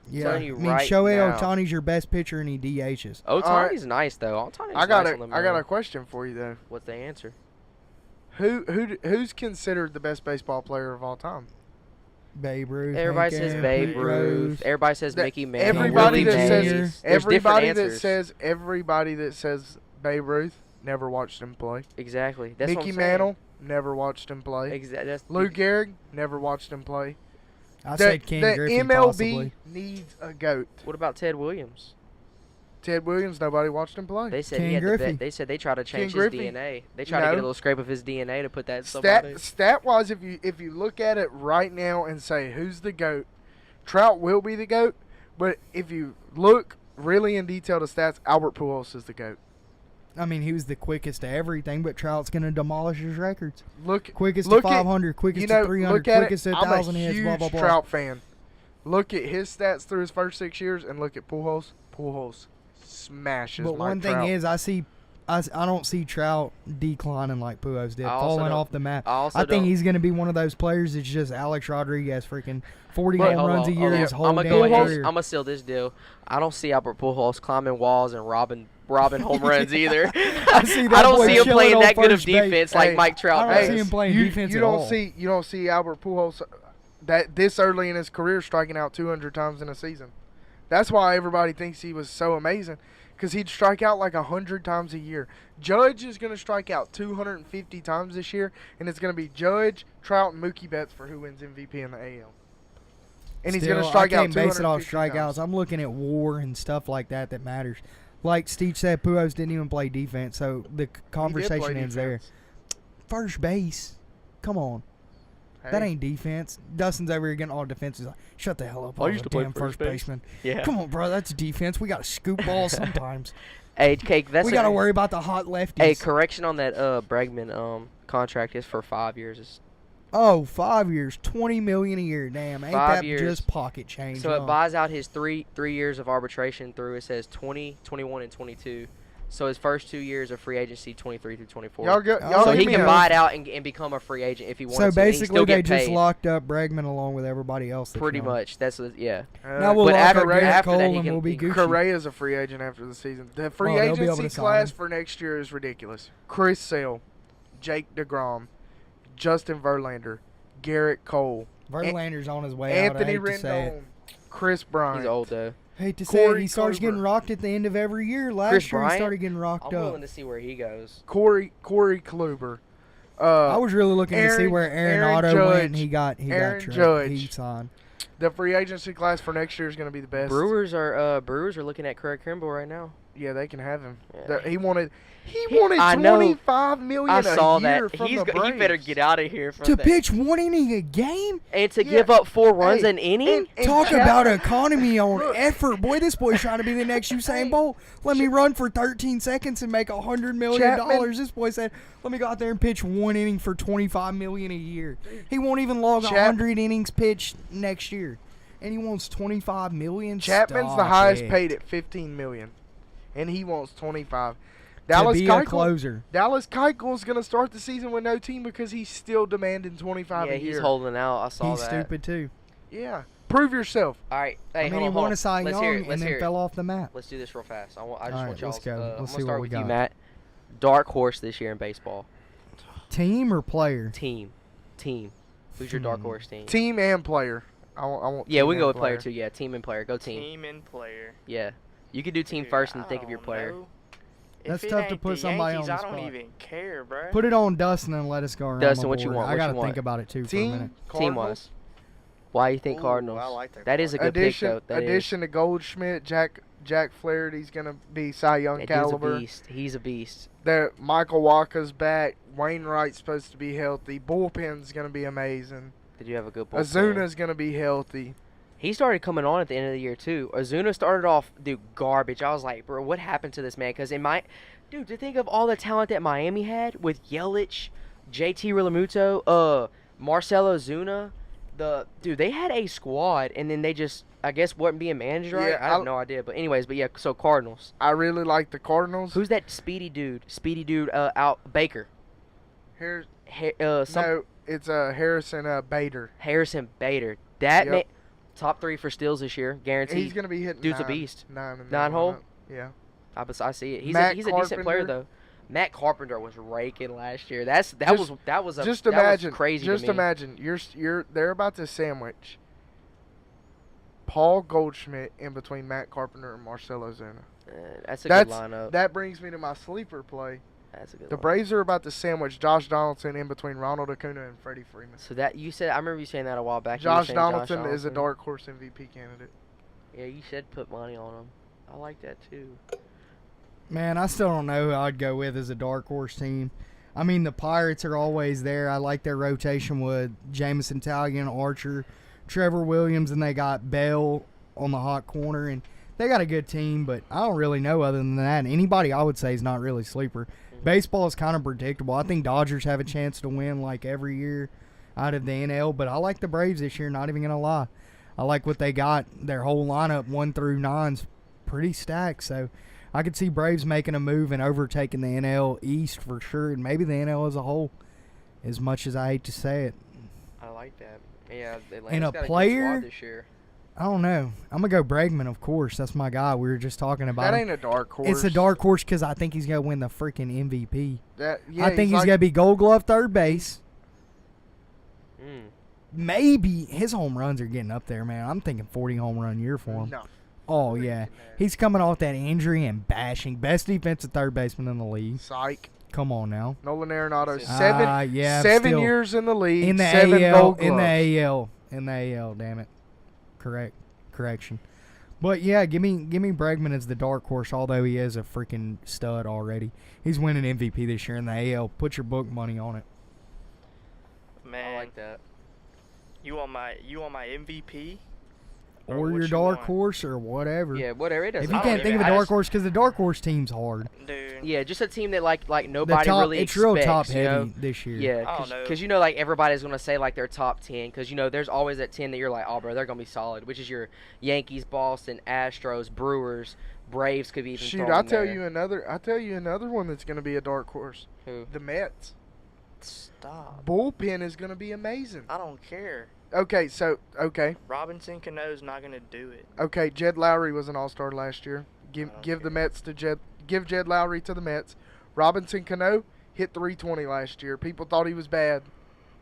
Yeah, telling you I mean, right Shohei now. Ohtani's your best pitcher, and he DHs. Otani's nice though. Otani's I got nice on the I got a mound. question for you though. What's the answer? Who's considered the best baseball player of all time? Babe Ruth. Everybody Hank says Aaron, Babe Pete Ruth. Rose. Everybody says That- Mickey Mantle. everybody Willie that says- Mays. There's different Everybody answers. everybody that says Babe Ruth never watched him play. Exactly. That's what Mickey I'm saying. Mantle never watched him play. That's Lou Gehrig never watched him play. I said Ken the Griffey, MLB possibly. needs a GOAT. What about Ted Williams? Ted Williams, nobody watched him play. They said Ken he had Griffey. they said they tried to change his Griffey? DNA. They tried to get a No. little scrape of his DNA to put that stuff on it. Stat wise, if you look at it right now and say who's the GOAT, Trout will be the GOAT. But if you look really in detail to stats, Albert Pujols is the GOAT. I mean, he was the quickest to everything, but Trout's going to demolish his records. Look Quickest look to at- 500, quickest you know, to 300, look at quickest it. to I'm 1,000 a hits, huge blah, blah, blah. Trout fan. Look at his stats through his first 6 years and look at Pujols. Pujols smashes But Mike one Trout. thing is, I don't see Trout declining like Pujols did, I also falling don't- off the map. I also I think don't- he's going to be one of those players that's just Alex Rodriguez, freaking 40 But- home runs a year his I'm whole gonna damn go ahead. career. I'm gonna seal this deal. I don't see Albert Pujols climbing walls and robbing home runs either. I see that I don't boy see him chilling playing on that good of first base. defense like Hey, Mike Trout I don't does. see him playing defense you at don't all. see Albert Pujols that this early in his career striking out 200 times in a season. That's why everybody thinks he was so amazing, because he'd strike out like 100 times a year. Judge is going to strike out 250 times this year, and it's going to be Judge, Trout, and Mookie Betts for who wins MVP in the AL. And he's going to Still, strike I out can't base it off 250 strikeouts. times. I'm looking at WAR and stuff like that matters. Like Steve said, Pujols didn't even play defense, so the He did conversation play ends there. defense. First base, come on, that Hey, ain't defense. Dustin's over here getting all defenses. Like, shut the hell up, I all used the to play damn first first base. baseman. Yeah. Come on, bro, that's defense. We got to scoop balls sometimes. Hey, Cake. That's We got to worry about the hot lefties. Hey, correction on that Bregman contract is for 5 years. Oh, 5 years, $20 million a year. Damn, ain't 5 that years. just pocket change? So huh? it buys out his three years of arbitration through, it says 20, 21, and 22. So his first 2 years of free agency, 23 through 24. y'all go, Oh, y'all so give he me can a- buy it out and become a free agent if he wants So to. and he basically, still they get just paid. locked up Bregman along with everybody else. that's Pretty young. much. That's what, yeah. Now we'll But lock after- up Garrett after that, Cole he and can- we'll be he- Gucci. Correa's a free agent after the season. The free Oh, they'll be able agency to sign class him. for next year is ridiculous. Chris Sale, Jake DeGrom, Justin Verlander, Garrett Cole, Verlander's on his way Anthony out. I hate to say it. Rendon, Chris Bryant. He's old, though. Hate to say it, Corey he starts Kluber. getting rocked at the end of every year. Last Chris year he Bryant? started getting I'm rocked up. willing to see where he goes. Corey Kluber. I was really looking to see where Aaron Otto went, and he got Aaron he Judge. signed. The free agency class for next year is going to be the best. Brewers are looking at Craig Kimbrell right now. Yeah, they can have him. Yeah. He wanted I know. $25 million I saw a year that. from the He better Braves. get out of here from To that. pitch 1 inning a game? And to Yeah. give up 4 runs Hey, an inning? and Talk Chap- about economy on Look. effort. Boy, this boy's trying to be the next Usain Bolt. Let me run for 13 seconds and make $100 million. Chapman- This boy said, let me go out there and pitch 1 inning for $25 million a year. He won't even log Chap- 100 innings pitched next year. And he wants $25 million? Chapman's the Stop highest it. paid at $15 million, and he wants 25. To be a closer. Dallas Keuchel's going to start the season with no team because he's still demanding 25 Yeah, a year. he's holding out. I saw He's that. stupid too. Yeah, Prove yourself. All right. Hey, I mean, hold he on, hold won on. a Cy Let's Young hear it. and Let's then hear it. fell off the map. Let's do this real fast. I just All want right, y'all. let's go. I'm Let's gonna see what start we with you, got. Matt. Dark horse this year in baseball. Team or player? Team. Who's your dark horse team? Team and player. I want Yeah, team we can go and with player too. Yeah, team and player. Go team. Team and player. Yeah. You can do team Dude, first and I think of your don't player. know. That's If it tough to ain't put the somebody Yankees, on the I don't spot. even care, bro. Put it on Dustin and let us go around Dustin, the what you board. want? I What gotta you want? think about it too for a minute. Team, Team wise. Why you think Ooh, Cardinals? I like that That is a good pick though. Addition to Goldschmidt, Jack Flaherty's gonna be Cy Young That caliber. dude's a beast. He's a beast. There, Michael Walker's back. Wainwright's supposed to be healthy. Bullpen's gonna be amazing. Did you have a good bullpen? Azuna's gonna be healthy. He started coming on at the end of the year too. Azuna started off, dude, garbage. I was like, bro, what happened to this man? Because dude, to think of all the talent that Miami had with Yelich, JT Realmuto, Marcelo Azuna, they had a squad, and then they just, I guess, wasn't being managed right. Yeah, I have no idea, but anyways, so Cardinals. I really like the Cardinals. Who's that speedy dude? Out Baker. Here's No, it's Harrison Bader. Harrison Bader. That Yep. man, top 3 for steals this year, guaranteed. He's gonna be hitting. Dude's a 9, beast. 9 in the 9 hole? lineup. Yeah. I see it. He's Matt a decent player Carpenter. though. Matt Carpenter was raking last year. That was Just that imagine. was crazy. Just to me. imagine. They're about to sandwich Paul Goldschmidt in between Matt Carpenter and Marcelo Zuna. That's a good lineup. That brings me to my sleeper play. That's a good. The lineup. Braves are about to sandwich Josh Donaldson in between Ronald Acuna and Freddie Freeman. So that you said, I remember you saying that a while back. You were Josh saying Donaldson is a dark horse MVP candidate. Yeah, you said put money on him. I like that too. Man, I still don't know who I'd go with as a dark horse team. I mean, the Pirates are always there. I like their rotation with Jameson Taillon, Archer, Trevor Williams, and they got Bell on the hot corner. And they got a good team, but I don't really know other than that. Anybody I would say is not really sleeper. Baseball is kind of predictable. I think Dodgers have a chance to win like every year out of the NL, but I like the Braves this year, not even going to lie. I like what they got. Their whole lineup, 1 through 9's pretty stacked, so I could see Braves making a move and overtaking the NL East for sure, and maybe the NL as a whole, as much as I hate to say it. I like that. Yeah, And a got player? good squad this year. I don't know. I'm going to go Bregman, of course. That's my guy. We were just talking about That him. ain't a dark horse. It's a dark horse because I think he's going to win the freaking MVP. Yeah, I think he's like, going to be Gold Glove third base. Mm. Maybe his home runs are getting up there, man. I'm thinking 40 home run year for him. No. Oh, yeah. He's coming off that injury and bashing. Best defensive third baseman in the league. Psych. Come on now. Nolan Arenado, Yeah, 7 still. years in the league, In the 7 AL, Gold in the Gloves. AL, in the AL, damn it. Correction. But yeah, give me Bregman as the dark horse, although he is a freaking stud already. He's winning MVP this year in the AL. Put your book money on it. Man, I like that. You want my MVP? Or what your you dark want? horse or whatever. Yeah, whatever it is. If you can't think of a dark horse, because the dark horse team's hard. Dude. Yeah, just a team that like The nobody top, really it's expects. real top you heavy know? this year. Yeah, I don't know. because like everybody's gonna say like their top 10, because there's always that 10 that you're like, oh bro, they're gonna be solid, which is your Yankees, Boston, Astros, Brewers, Braves could be even. Shoot, thrown I'll in tell there. you another one that's going to be a dark horse. Who? The Mets. Stop. Bullpen is going to be amazing. I don't care. Okay. Robinson Cano's not gonna do it. Okay, Jed Lowry was an all-star last year. I don't Give the care. Mets to Jed. Give Jed Lowry to the Mets. Robinson Cano hit 320 last year. People thought he was bad.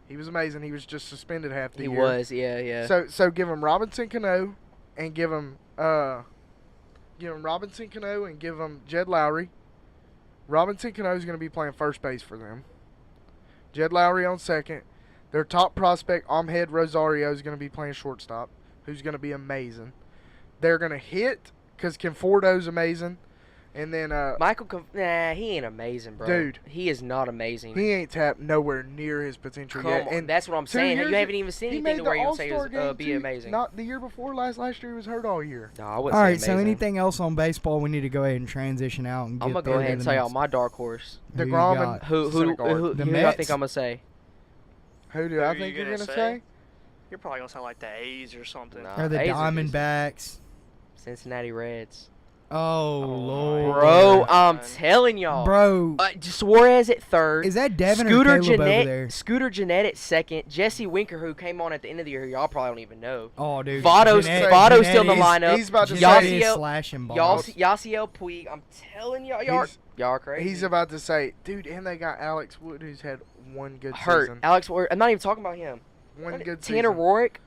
He was amazing. He was just suspended half the He year. was, yeah. So give him Robinson Cano and give him Robinson Cano and give him Jed Lowry. Robinson Cano is going to be playing first base for them. Jed Lowry on second. Their top prospect, Ahmed Rosario, is going to be playing shortstop, who's going to be amazing. They're going to hit because Conforto's amazing. And then he ain't amazing, bro. Dude. He is not amazing. he ain't tapped nowhere near his potential Come yet. on, And that's what I'm 2 saying. years You haven't even seen he anything made to the where you can say All-Star game be too. amazing. Not the year before last. Last year he was hurt all year. No, I wouldn't All say right, so amazing. anything else on baseball we need to go ahead and transition out and get I'm gonna go through ahead and to tell the y'all next- my dark horse. Who you DeGrom got? and Who Syndergaard. The do I Mets? think I'm gonna say? Who do Who I are think you you're gonna gonna say? say? You're probably gonna sound like the A's or something. Nah. Or the A's are just- Diamondbacks. Cincinnati Reds. Oh, Lord. Bro, I'm telling y'all. Bro. Suarez at third. Is that Devin Scooter or Caleb Jeanette, over there? Scooter Jeanette at second. Jesse Winker, who came on at the end of the year, y'all probably don't even know. Oh, dude. Votto's still in the lineup. He's about to Jeanette say. is slashing balls. Yasiel Puig, I'm telling y'all, y'all are crazy. He's about to say, dude, and they got Alex Wood, who's had one good hurt. season. Alex Wood. I'm not even talking about him. One good Tanner season. Rourke.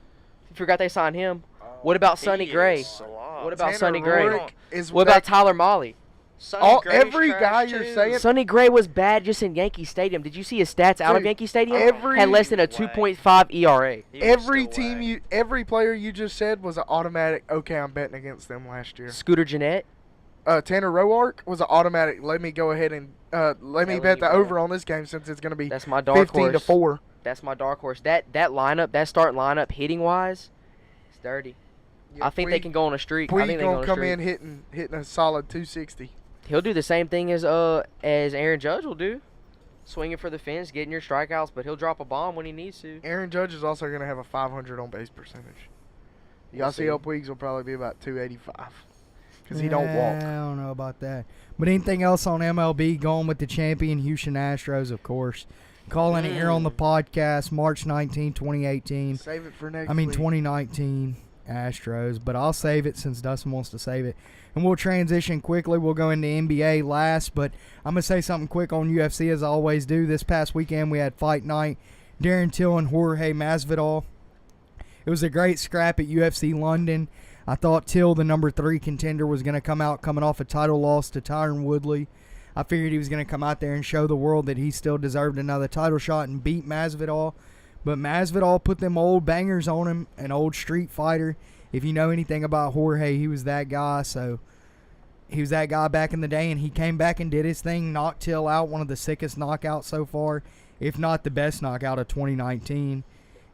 You forgot they signed him. What about Sonny Gray? What about Tanner Sonny Gray? Rourke is What about Tyler Molly? every guy you're saying? Sonny Gray was bad just in Yankee Stadium. Did you see his stats out of Dude, Yankee Stadium? every- Had less than a 2.5 ERA. Every player you just said was an automatic. Okay, I'm betting against them last year. Scooter Jeanette. Tanner Roark was an automatic. Let me go ahead and let me bet the over on this game since it's going to be That's my dark 15-4. That's my dark horse. That lineup, that starting lineup, hitting wise, it's dirty. Yeah, I think they can go on a streak. I Puig think they go on gonna a come streak. in hitting a solid 260. He'll do the same thing as Aaron Judge will do, swinging for the fence, getting your strikeouts, but he'll drop a bomb when he needs to. Aaron Judge is also going to have a 500 on base percentage. Yasiel Puig will probably be about 285 because he don't walk. I don't know about that. But anything else on MLB? Going with the champion Houston Astros, of course. Calling it here on the podcast, March 19, 2018. Save it for next I mean, week. 2019 Astros, but I'll save it since Dustin wants to save it. And we'll transition quickly. We'll go into NBA last, but I'm going to say something quick on UFC as I always do. This past weekend we had Fight Night. Darren Till and Jorge Masvidal. It was a great scrap at UFC London. I thought Till, the number 3 contender, was going to come out coming off a title loss to Tyron Woodley. I figured he was going to come out there and show the world that he still deserved another title shot and beat Masvidal. But Masvidal put them old bangers on him, an old street fighter. If you know anything about Jorge, he was that guy. So he was that guy back in the day, and he came back and did his thing, knocked Till out, one of the sickest knockouts so far, if not the best knockout of 2019.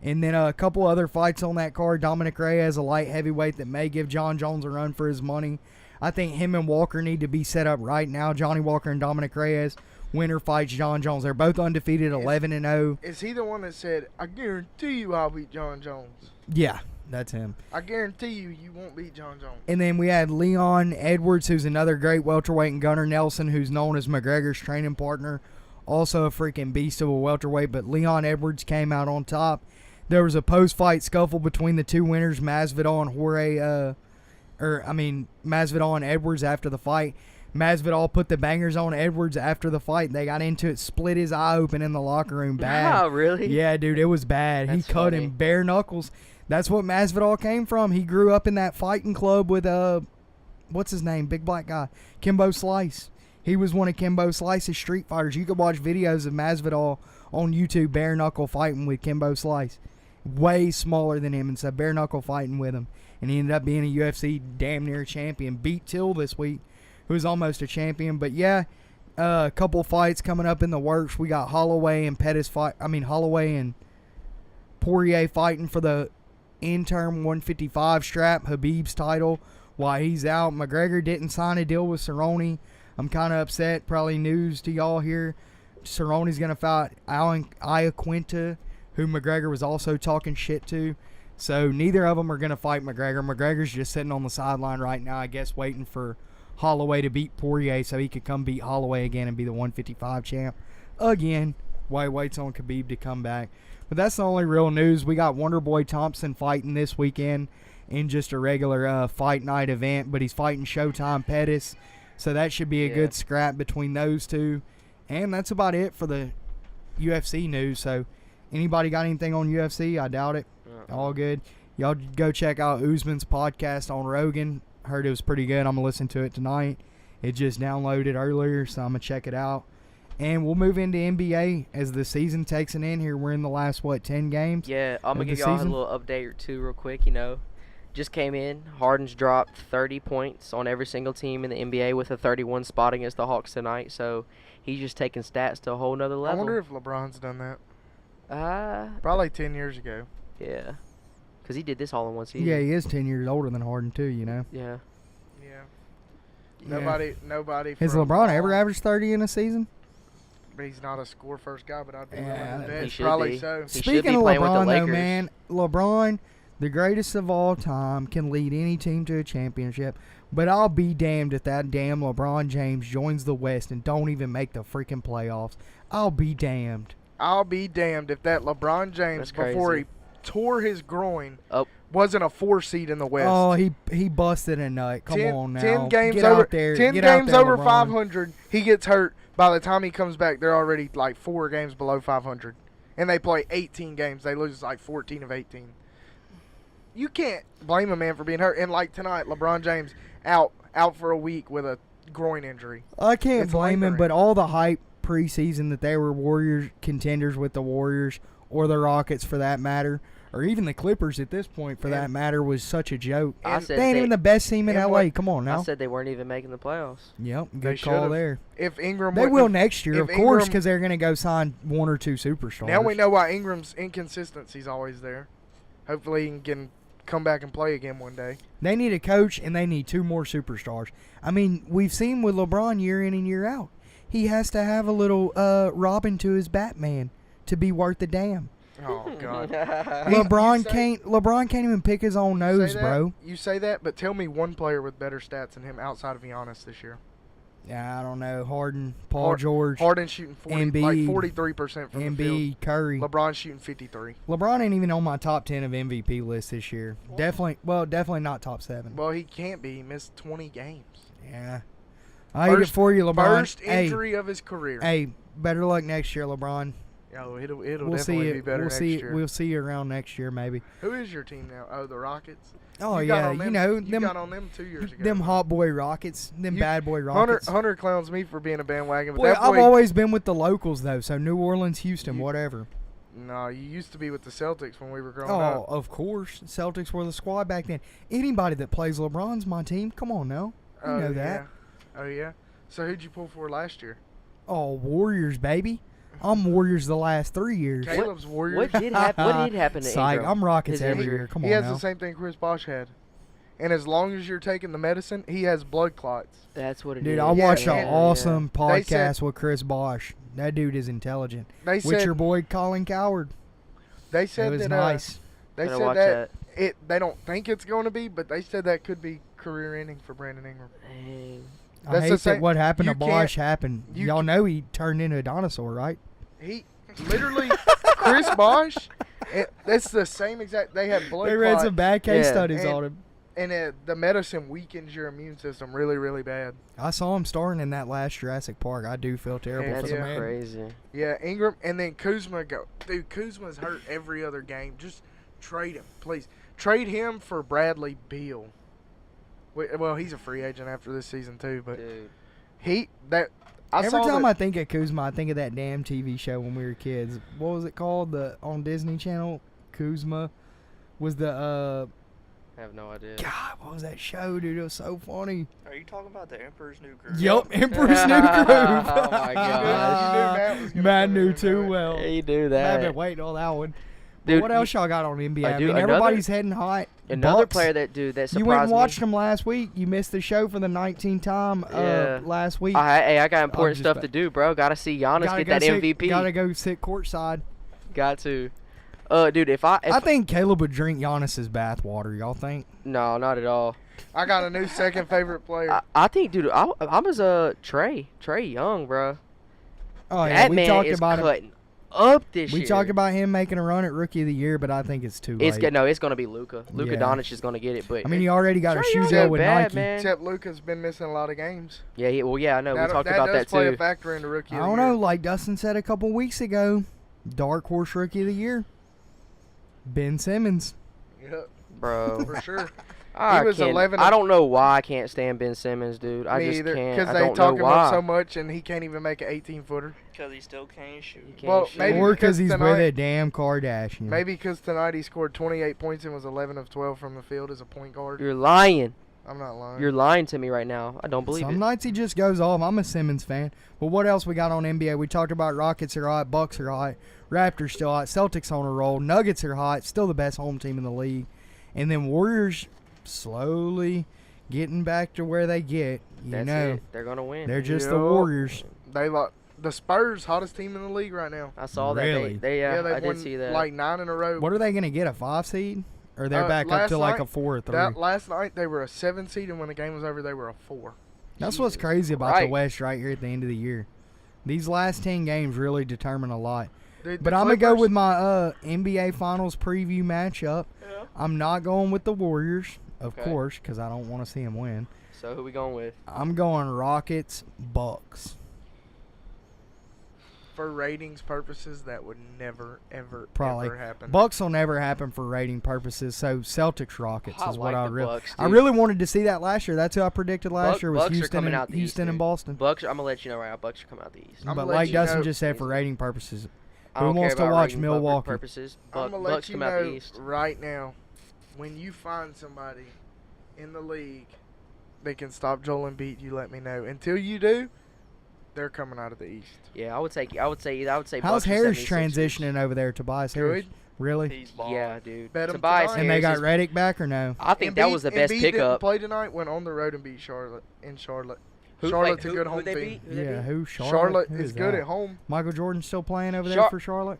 And then a couple other fights on that card. Dominic Reyes, a light heavyweight that may give John Jones a run for his money. I think him and Walker need to be set up right now. Johnny Walker and Dominic Reyes. Winner fights John Jones. They're both undefeated, 11-0. Is he the one that said, I guarantee you I'll beat John Jones? Yeah, that's him. I guarantee you won't beat John Jones. And then we had Leon Edwards, who's another great welterweight, and Gunnar Nelson, who's known as McGregor's training partner. Also a freaking beast of a welterweight, but Leon Edwards came out on top. There was a post-fight scuffle between the two winners, Masvidal and Masvidal and Edwards after the fight. Masvidal put the bangers on Edwards after the fight. They got into it, split his eye open in the locker room. Bad. Oh, really? Yeah, dude, it was bad. That's he cut funny. him bare knuckles. That's what Masvidal came from. He grew up in that fighting club with what's his name? Big black guy, Kimbo Slice. He was one of Kimbo Slice's street fighters. You could watch videos of Masvidal on YouTube bare knuckle fighting with Kimbo Slice. Way smaller than him, and so bare knuckle fighting with him. And he ended up being a UFC damn near champion. Beat Till this week, who was almost a champion. But yeah, a couple fights coming up in the works. We got Holloway and Holloway and Poirier fighting for the interim 155 strap, Habib's title, while he's out. McGregor didn't sign a deal with Cerrone. I'm kind of upset. Probably news to y'all here. Cerrone's going to fight Alan Iaquinta, who McGregor was also talking shit to. So neither of them are going to fight McGregor. McGregor's just sitting on the sideline right now, I guess, waiting for Holloway to beat Poirier so he could come beat Holloway again and be the 155 champ again, while he waits on Khabib to come back. But that's the only real news. We got Wonderboy Thompson fighting this weekend in just a regular fight night event, but he's fighting Showtime Pettis, so that should be a good scrap between those two. And that's about it for the UFC news. So anybody got anything on UFC? I doubt it. All good. Y'all go check out Usman's podcast on Rogan. Heard it was pretty good. I'm going to listen to it tonight. It just downloaded earlier, so I'm going to check it out. And we'll move into NBA as the season takes an end here. We're in the last, 10 games? Yeah, I'm going to the give y'all season? a little update or two real quick, Just came in. Harden's dropped 30 points on every single team in the NBA with a 31 spot against the Hawks tonight. So he's just taking stats to a whole nother level. I wonder if LeBron's done that. Probably 10 years ago. Yeah. Because he did this all in one season. Yeah, he is 10 years older than Harden, too, Yeah. Yeah. Yeah. Nobody. Has from LeBron ever averaged 30 in a season? He's not a score-first guy, but I'd be Yeah, willing to he bet. should Probably be. so. He should Speaking be of playing with the LeBron, though, Lakers. man, LeBron, the greatest of all time, can lead any team to a championship. But I'll be damned if that damn LeBron James joins the West and don't even make the freaking playoffs. I'll be damned. I'll be damned if that LeBron James, before he tore his groin, wasn't a 4 seed in the West. Oh, he busted a nut. Come on now. 10 games Get over, out there. 10 Get games out there, over LeBron. 500. He gets hurt. By the time he comes back, they're already like 4 games below 500. And they play 18 games. They lose like 14 of 18. You can't blame a man for being hurt. And like tonight, LeBron James out for a week with a groin injury. I can't blame him, lingering. but all the hype preseason that they were Warriors contenders with the Warriors or the Rockets for that matter, or even the Clippers at this point for that matter, was such a joke. They ain't even the best team in LA. Come on now. I said they weren't even making the playoffs. Yep, good call there. If Ingram, they will next year, of course, because they're going to go sign 1 or 2 superstars. Now we know why Ingram's inconsistency's always there. Hopefully he can come back and play again one day. They need a coach, and they need 2 more superstars. I mean, we've seen with LeBron year in and year out. He has to have a little Robin to his Batman to be worth the damn. Oh God! LeBron can't even pick his own nose, bro. You say that, but tell me one player with better stats than him outside of Giannis this year. Yeah, I don't know. Harden, Paul George, Harden shooting 43% from the field. Embiid, Curry. LeBron shooting 53. LeBron ain't even on my top 10 of MVP list this year. Definitely not top 7. Well, he can't be. He missed 20 games. Yeah. I hate it for you, LeBron. First injury of his career. Hey, better luck next year, LeBron. Oh, it'll definitely be better next year. We'll see you around next year, maybe. Who is your team now? Oh, the Rockets. Oh, you yeah. You got on them 2 years ago. Them hot boy Rockets. Bad boy Rockets. Hunter clowns me for being a bandwagon. But Boy, I've always been with the locals, though, so New Orleans, Houston, whatever. No, you used to be with the Celtics when we were growing up. Oh, of course. Celtics were the squad back then. Anybody that plays LeBron's my team. Come on now. You know that. Oh, yeah. So who'd you pull for last year? Oh, Warriors, baby. I'm Warriors the last 3 years. Caleb's Warriors. What did happen to Psych, Ingram? I'm Rockets His every injury. year. Come He on has now. the same thing Chris Bosh had. And as long as you're taking the medicine, he has blood clots. That's what it is. Dude, I watched an Yeah. awesome They podcast said- with Chris Bosh. That dude is intelligent. They With said your boy Colin Coward. they It said was that nice. they Gotta said watch that they don't think it's going to be, but they said that could be career ending for Brandon Ingram. Dang. I That's hate the that same- what happened to you can't- Bosh happened. you Y'all ca- know he turned into a dinosaur, right? He literally Chris Bosh. That's the same exact. They had blood They read clots, some bad case Yeah. studies And- on him. and the medicine weakens your immune system really, really bad. I saw him starting in that last Jurassic Park. I do feel terrible Yeah, for the That's man. crazy. Yeah, Ingram, and then Kuzma Dude, Kuzma's hurt every other game. Just trade him, please. Trade him for Bradley Beal. Well, he's a free agent after this season too, but Dude. Every saw time that- I think of Kuzma, I think of that damn TV show when we were kids. What was it called? On Disney Channel, Kuzma was the I have no idea. God, what was that show, dude? It was so funny. Are you talking about the Emperor's New Groove? Yup, Emperor's New Groove. Oh my gosh. Matt knew too well. Yeah, you do I've that. been waiting on that one. But Dude, what else y'all got on the NBA? I I do. mean, Another- everybody's heading hot. Another Bucks. player that surprised You went and me. watched them last week. You missed the show for the 19th time Yeah. last week. Hey, I got important just stuff about- to do, bro. Gotta see Giannis Gotta get go that sit- MVP. Gotta go sit courtside. Got to. Dude, if I think Caleb would drink Giannis's bathwater. Y'all think? no, not at all. I got a new second favorite player. I think, dude, I was Trey Young, bro. Oh yeah, That we man talked is about him. cutting up this We year. talked about him making a run at Rookie of the Year, but I think it's too late. It's gonna be Luka. Luka Yeah. Doncic is gonna get it, but I mean, he already got a Trae shoe Young's deal not with bad, Nike. man. Except Luka's been missing a lot of games. Yeah, I know. We talked that about does that play too. a factor into Rookie I of the don't Year. know. Like Dustin said a couple weeks ago, dark horse Rookie of the Year, Ben Simmons. Yep, Bro. for sure. I was can't- 11 I don't know why I can't stand Ben Simmons, dude. I Me just either, can't. because I they don't talk know him why. up so much, and he can't even make an 18-footer. Because he still can't shoot. He can't Well, shoot. maybe Or because because he's tonight- with a damn Kardashian. Maybe because tonight he scored 28 points and was 11 of 12 from the field as a point guard. You're lying. I'm not lying. You're lying to me right now. I don't believe Some it. nights he just goes off. I'm a Simmons fan. But what else we got on NBA? We talked about Rockets are hot, Bucks are hot, Raptors still hot, Celtics on a roll, Nuggets are hot, still the best home team in the league. And then Warriors slowly getting back to where they get. You That's know, it. They're gonna win. they're just the Yo. Warriors. They like the Spurs, hottest team in the league right now. I saw that. Really? They They've I won did see that. like 9 in a row. What are they going to get, a 5 seed? Or they're back up to like a 4 or 3. Last night they were a 7 seed, and when the game was over, they were a 4. That's what's crazy about the West right here at the end of the year. These last 10 games really determine a lot. But I'm going to go with my NBA Finals preview matchup. Yeah. I'm not going with the Warriors, of course, because I don't want to see them win. So who we going with? I'm going Rockets, Bucks. For ratings purposes, that would never, ever happen. Bucks will never happen for rating purposes. So Celtics, Rockets is what I really. Bucks, I really wanted to see that last year. That's who I predicted last year was Bucks Houston and Boston. Bucks. I'm gonna let you know right now. Bucks are coming out the East. But like Dustin just said, for rating purposes, I don't who wants care to about watch rating Milwaukee? Purposes. I'm gonna Bucks let you come out the know East right now. When you find somebody in the league that can stop Joel Embiid, you let me know. Until you do, they're coming out of the East. Yeah, I would say. How's Harris transitioning over there, Tobias Harris? Really? He's balling. Yeah, dude. Bet him Tobias tonight. And they got Redick back or no? I think that was the best Embiid pickup. didn't play tonight. Went on the road and beat Charlotte in Charlotte. Who Charlotte's they a good home beat? team. Yeah, who? Charlotte Who is good that? at home. Michael Jordan still playing over there for Charlotte?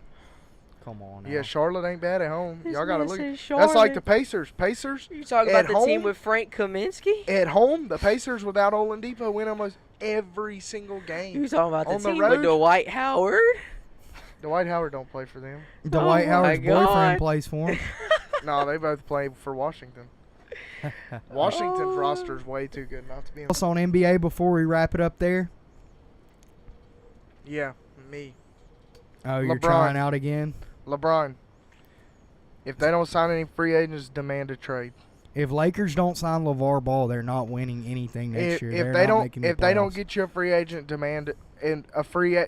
Come on now. Yeah, Charlotte ain't bad at home. His Y'all gotta miss look. is That's like Charlotte. the Pacers. Pacers. You talking at about the team home? with Frank Kaminsky? At home, the Pacers without Oladipo win almost every single game. You talking about the On the team road? with Dwight Howard? Dwight Howard don't play for them. Dwight Howard's God. boyfriend plays for him. No, they both play for Washington. Washington's roster's way too good not to be in. Else on NBA before we wrap it up there? Yeah, me. Oh, you're LeBron. trying out again? LeBron. If they don't sign any free agents, demand a trade. If Lakers don't sign LeVar Ball, they're not winning anything next year. If they don't get you a free agent, demand and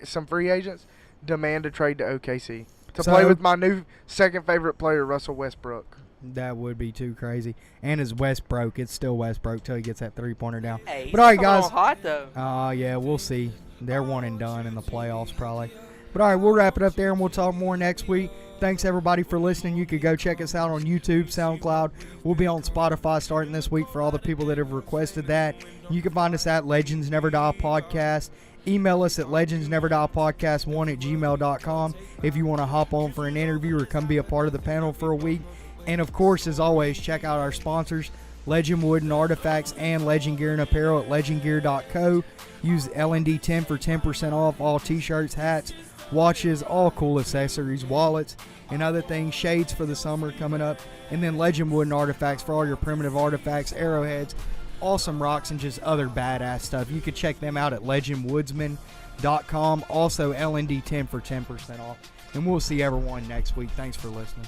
some free agents, demand a trade to OKC to play with my new second favorite player, Russell Westbrook. That would be too crazy. And as Westbrook, it's still Westbrook till he gets that 3-pointer down. Hey, but all right, guys. Hot though. Yeah, we'll see. They're one and done in the playoffs probably. But all right, we'll wrap it up there and we'll talk more next week. Thanks everybody for listening. You could go check us out on YouTube, SoundCloud. We'll be on Spotify starting this week for all the people that have requested that. You can find us at Legends Never Die Podcast. Email us at legendsneverdiePodcast1@gmail.com if you want to hop on for an interview or come be a part of the panel for a week. And of course, as always, check out our sponsors, Legend Wood and Artifacts and Legend Gear and Apparel at legendgear.co. Use LND10 for 10% off all t-shirts, hats, watches, all cool accessories, wallets, and other things, shades for the summer coming up. And then Legend Wood and Artifacts for all your primitive artifacts, arrowheads, awesome rocks, and just other badass stuff. You can check them out at legendwoodsman.com. Also, LND10 for 10% off. And we'll see everyone next week. Thanks for listening.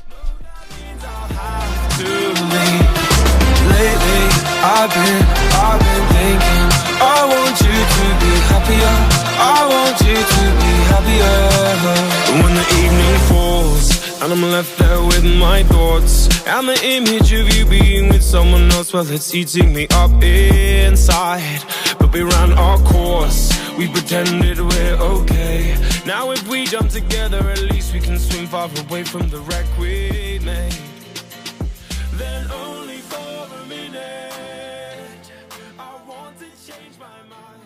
Lately, I've been thinking, I want you to be happier. I want you to be happier. When the evening falls and I'm left there with my thoughts, and the image of you being with someone else, well, it's eating me up inside. But we ran our course, we pretended we're okay. Now if we jump together, at least we can swim far away from the wreck we made. Then only for a minute, I want to change my mind.